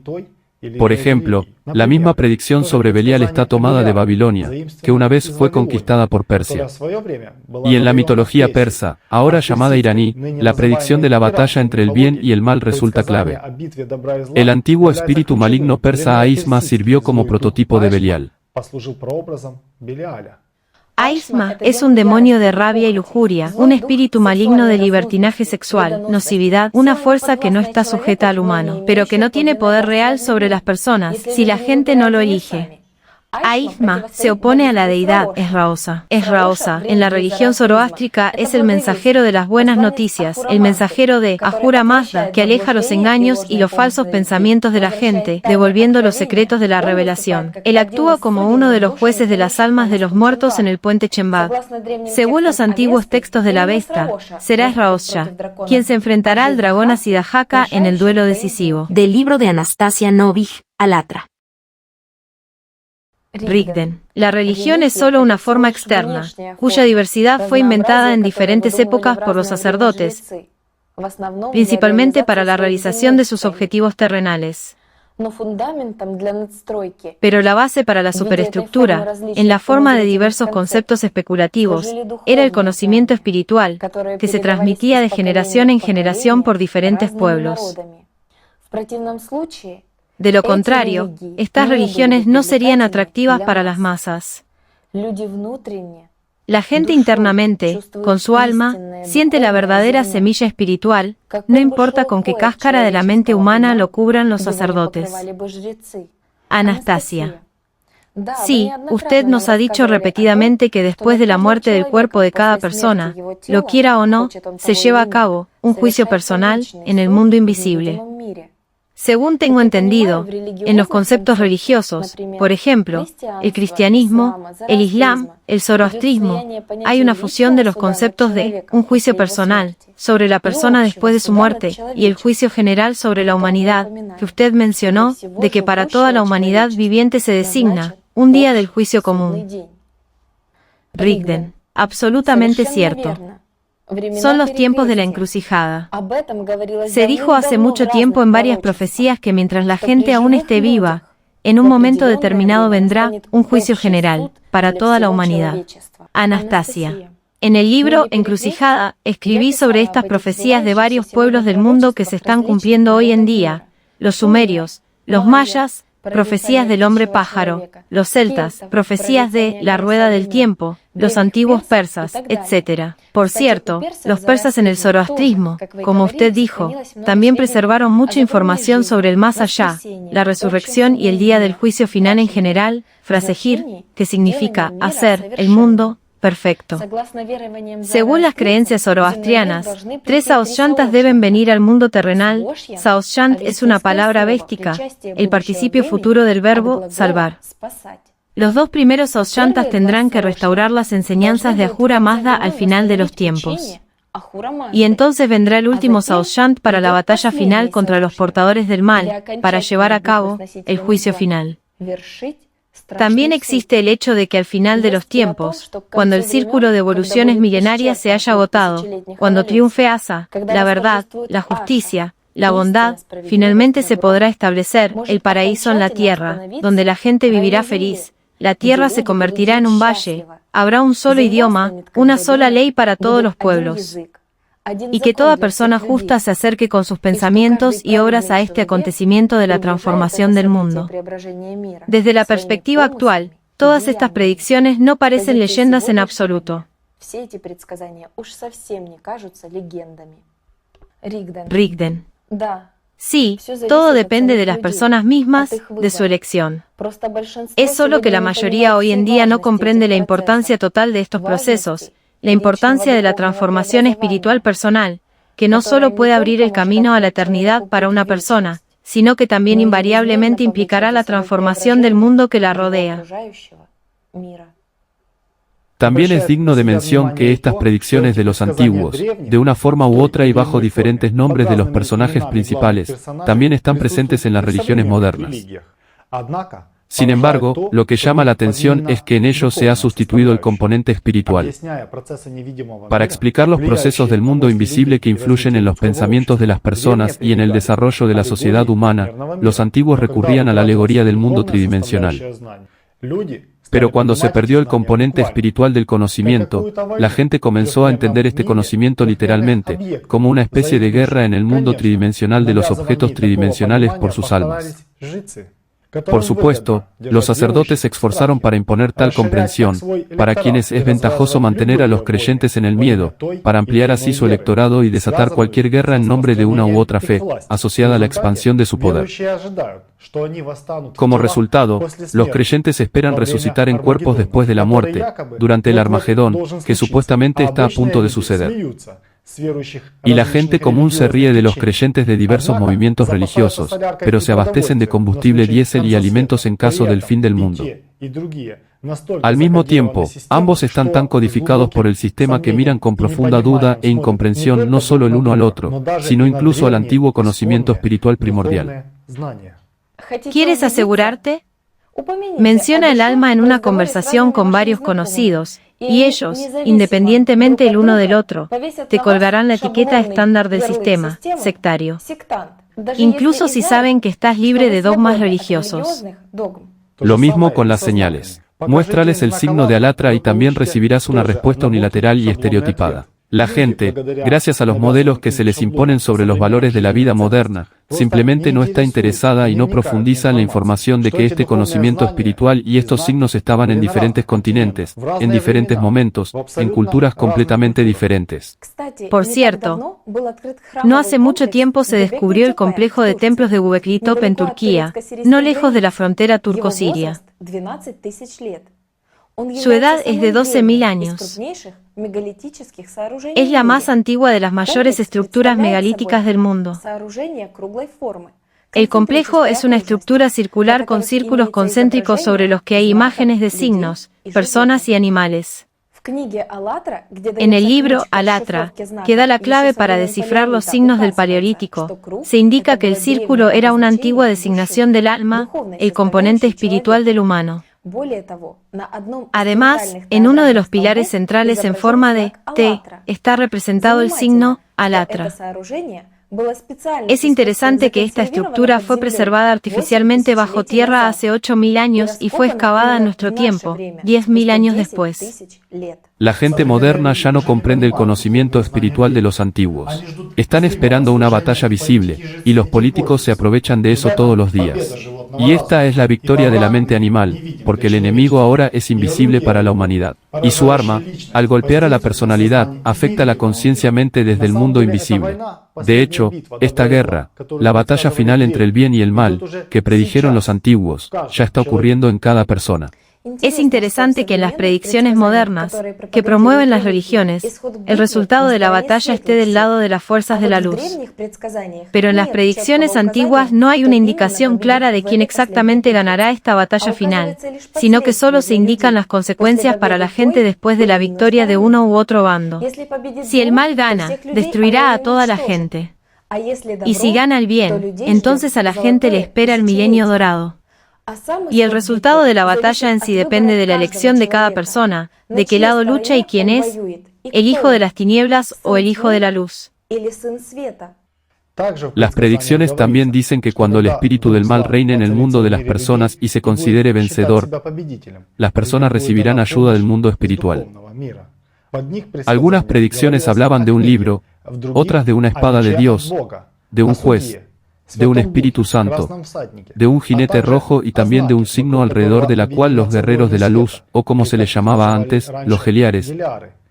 Speaker 1: Por ejemplo, la misma predicción sobre Belial está tomada de Babilonia, que una vez fue conquistada por Persia. Y en la mitología persa, ahora llamada iraní, la predicción de la batalla entre el bien y el mal resulta clave. El antiguo espíritu maligno persa Aisma sirvió como prototipo de Belial.
Speaker 2: Aisma es un demonio de rabia y lujuria, un espíritu maligno de libertinaje sexual, nocividad, una fuerza que no está sujeta al humano, pero que no tiene poder real sobre las personas si la gente no lo elige. Aisma se opone a la deidad Esraosa. Esraosa, en la religión zoroástrica, es el mensajero de las buenas noticias, el mensajero de Ahura Mazda, que aleja los engaños y los falsos pensamientos de la gente, devolviendo los secretos de la revelación. Él actúa como uno de los jueces de las almas de los muertos en el puente Chembad. Según los antiguos textos de la Avesta, será Esraosha, quien se enfrentará al dragón Asiddhaka en el duelo decisivo.
Speaker 3: Del libro de Anastasia Novich, Alatra.
Speaker 2: Rigden. La religión es solo una forma externa, cuya diversidad fue inventada en diferentes épocas por los sacerdotes, principalmente para la realización de sus objetivos terrenales. Pero la base para la superestructura, en la forma de diversos conceptos especulativos, era el conocimiento espiritual, que se transmitía de generación en generación por diferentes pueblos. De lo contrario, estas religiones no serían atractivas para las masas. La gente internamente, con su alma, siente la verdadera semilla espiritual, no importa con qué cáscara de la mente humana lo cubran los sacerdotes. Anastasia. Sí, usted nos ha dicho repetidamente que después de la muerte del cuerpo de cada persona, lo quiera o no, se lleva a cabo un juicio personal en el mundo invisible. Según tengo entendido, en los conceptos religiosos, por ejemplo, el cristianismo, el islam, el zoroastrismo, hay una fusión de los conceptos de un juicio personal sobre la persona después de su muerte y el juicio general sobre la humanidad, que usted mencionó, de que para toda la humanidad viviente se designa un día del juicio común. Rigden. Absolutamente cierto. Son los tiempos de la encrucijada. Se dijo hace mucho tiempo en varias profecías que mientras la gente aún esté viva, en un momento determinado vendrá un juicio general para toda la humanidad. Anastasia. En el libro Encrucijada, escribí sobre estas profecías de varios pueblos del mundo que se están cumpliendo hoy en día: los sumerios, los mayas, profecías del hombre pájaro, los celtas, profecías de la rueda del tiempo, los antiguos persas, etc. Por cierto, los persas en el zoroastrismo, como usted dijo, también preservaron mucha información sobre el más allá, la resurrección y el día del juicio final en general, frasejir, que significa hacer el mundo perfecto. Según las creencias zoroastrianas, 3 saoshyantas deben venir al mundo terrenal. Saoshant es una palabra véstica, el participio futuro del verbo salvar. Los 2 primeros saoshyantas tendrán que restaurar las enseñanzas de Ahura Mazda al final de los tiempos. Y entonces vendrá el último saoshyant para la batalla final contra los portadores del mal, para llevar a cabo el juicio final. También existe el hecho de que al final de los tiempos, cuando el círculo de evoluciones milenarias se haya agotado, cuando triunfe Asa, la verdad, la justicia, la bondad, finalmente se podrá establecer el paraíso en la tierra, donde la gente vivirá feliz. La tierra se convertirá en un valle, habrá un solo idioma, una sola ley para todos los pueblos. Y que toda persona justa se acerque con sus pensamientos y obras a este acontecimiento de la transformación del mundo. Desde la perspectiva actual, Todas estas predicciones no parecen leyendas en absoluto. Rigden. Sí, todo depende de las personas mismas, de su elección. Es solo que la mayoría hoy en día no comprende la importancia total de estos procesos, la importancia de la transformación espiritual personal, que no solo puede abrir el camino a la eternidad para una persona, sino que también invariablemente implicará la transformación del mundo que la rodea.
Speaker 1: También es digno de mención que estas predicciones de los antiguos, de una forma u otra y bajo diferentes nombres de los personajes principales, también están presentes en las religiones modernas. Sin embargo, lo que llama la atención es que en ellos se ha sustituido el componente espiritual. Para explicar los procesos del mundo invisible que influyen en los pensamientos de las personas y en el desarrollo de la sociedad humana, los antiguos recurrían a la alegoría del mundo tridimensional. Pero cuando se perdió el componente espiritual del conocimiento, la gente comenzó a entender este conocimiento literalmente, como una especie de guerra en el mundo tridimensional de los objetos tridimensionales por sus almas. Por supuesto, los sacerdotes se esforzaron para imponer tal comprensión, para quienes es ventajoso mantener a los creyentes en el miedo, para ampliar así su electorado y desatar cualquier guerra en nombre de una u otra fe, asociada a la expansión de su poder. Como resultado, los creyentes esperan resucitar en cuerpos después de la muerte, durante el Armagedón, que supuestamente está a punto de suceder. Y la gente común se ríe de los creyentes de diversos movimientos religiosos, pero se abastecen de combustible diésel y alimentos en caso del fin del mundo. Al mismo tiempo, ambos están tan codificados por el sistema que miran con profunda duda e incomprensión no solo el uno al otro, sino incluso al antiguo conocimiento espiritual primordial.
Speaker 2: ¿Quieres asegurarte? Menciona el alma en una conversación con varios conocidos, y ellos, independientemente el uno del otro, te colgarán la etiqueta estándar del sistema, sectario. Incluso si saben que estás libre de dogmas religiosos.
Speaker 1: Lo mismo con las señales. Muéstrales el signo de Alatra y también recibirás una respuesta unilateral y estereotipada. La gente, gracias a los modelos que se les imponen sobre los valores de la vida moderna, simplemente no está interesada y no profundiza en la información de que este conocimiento espiritual y estos signos estaban en diferentes continentes, en diferentes momentos, en culturas completamente diferentes.
Speaker 2: Por cierto, no hace mucho tiempo se descubrió el complejo de templos de Göbekli Tepe en Turquía, no lejos de la frontera turco-siria. Su edad es de 12.000 años. Es la más antigua de las mayores estructuras megalíticas del mundo. El complejo es una estructura circular con círculos concéntricos sobre los que hay imágenes de signos, personas y animales. En el libro Alatra, que da la clave para descifrar los signos del Paleolítico, se indica que el círculo era una antigua designación del alma, el componente espiritual del humano. Además, en uno de los pilares centrales en forma de T, está representado el signo Alatra. Es interesante que esta estructura fue preservada artificialmente bajo tierra hace 8.000 años y fue excavada en nuestro tiempo, 10.000 años después.
Speaker 1: La gente moderna ya no comprende el conocimiento espiritual de los antiguos. Están esperando una batalla visible, y los políticos se aprovechan de eso todos los días. Y esta es la victoria de la mente animal, porque el enemigo ahora es invisible para la humanidad. Y su arma, al golpear a la personalidad, afecta la conciencia-mente desde el mundo invisible. De hecho, esta guerra, la batalla final entre el bien y el mal, que predijeron los antiguos, ya está ocurriendo en cada persona.
Speaker 2: Es interesante que en las predicciones modernas, que promueven las religiones, el resultado de la batalla esté del lado de las fuerzas de la luz. Pero en las predicciones antiguas no hay una indicación clara de quién exactamente ganará esta batalla final, sino que solo se indican las consecuencias para la gente después de la victoria de uno u otro bando. Si el mal gana, destruirá a toda la gente. Y si gana el bien, entonces a la gente le espera el milenio dorado. Y el resultado de la batalla en sí depende de la elección de cada persona, de qué lado lucha y quién es, el hijo de las tinieblas o el hijo de la luz.
Speaker 1: Las predicciones también dicen que cuando el espíritu del mal reine en el mundo de las personas y se considere vencedor, las personas recibirán ayuda del mundo espiritual. Algunas predicciones hablaban de un libro, otras de una espada de Dios, de un juez, de un Espíritu Santo, de un jinete rojo y también de un signo alrededor de la cual los guerreros de la luz, o como se les llamaba antes, los Geliares,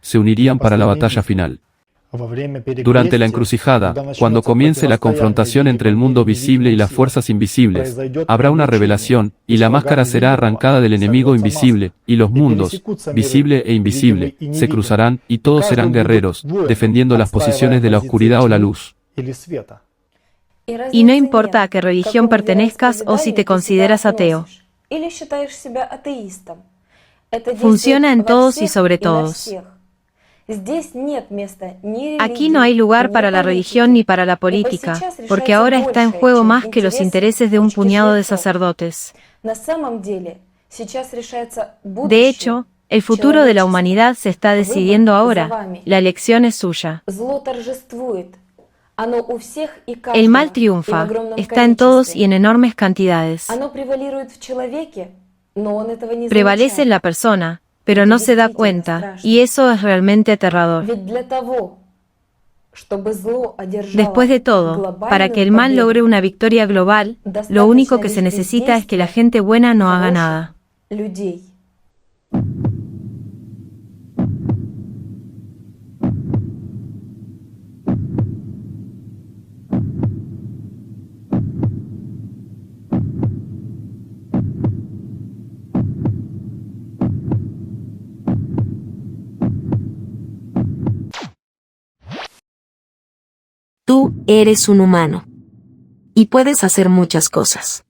Speaker 1: se unirían para la batalla final. Durante la encrucijada, cuando comience la confrontación entre el mundo visible y las fuerzas invisibles, habrá una revelación, y la máscara será arrancada del enemigo invisible, y los mundos, visible e invisible, se cruzarán, y todos serán guerreros, defendiendo las posiciones de la oscuridad o la luz.
Speaker 2: Y no importa a qué religión pertenezcas o si te consideras ateo. Funciona en todos y sobre todos. Aquí no hay lugar para la religión ni para la política, porque ahora está en juego más que los intereses de un puñado de sacerdotes. De hecho, el futuro de la humanidad se está decidiendo ahora. La elección es suya. El mal triunfa, está en todos y en enormes cantidades. Prevalece en la persona, pero no se da cuenta, y eso es realmente aterrador. Después de todo, para que el mal logre una victoria global, lo único que se necesita es que la gente buena no haga nada.
Speaker 3: Tú eres un humano. Y puedes hacer muchas cosas.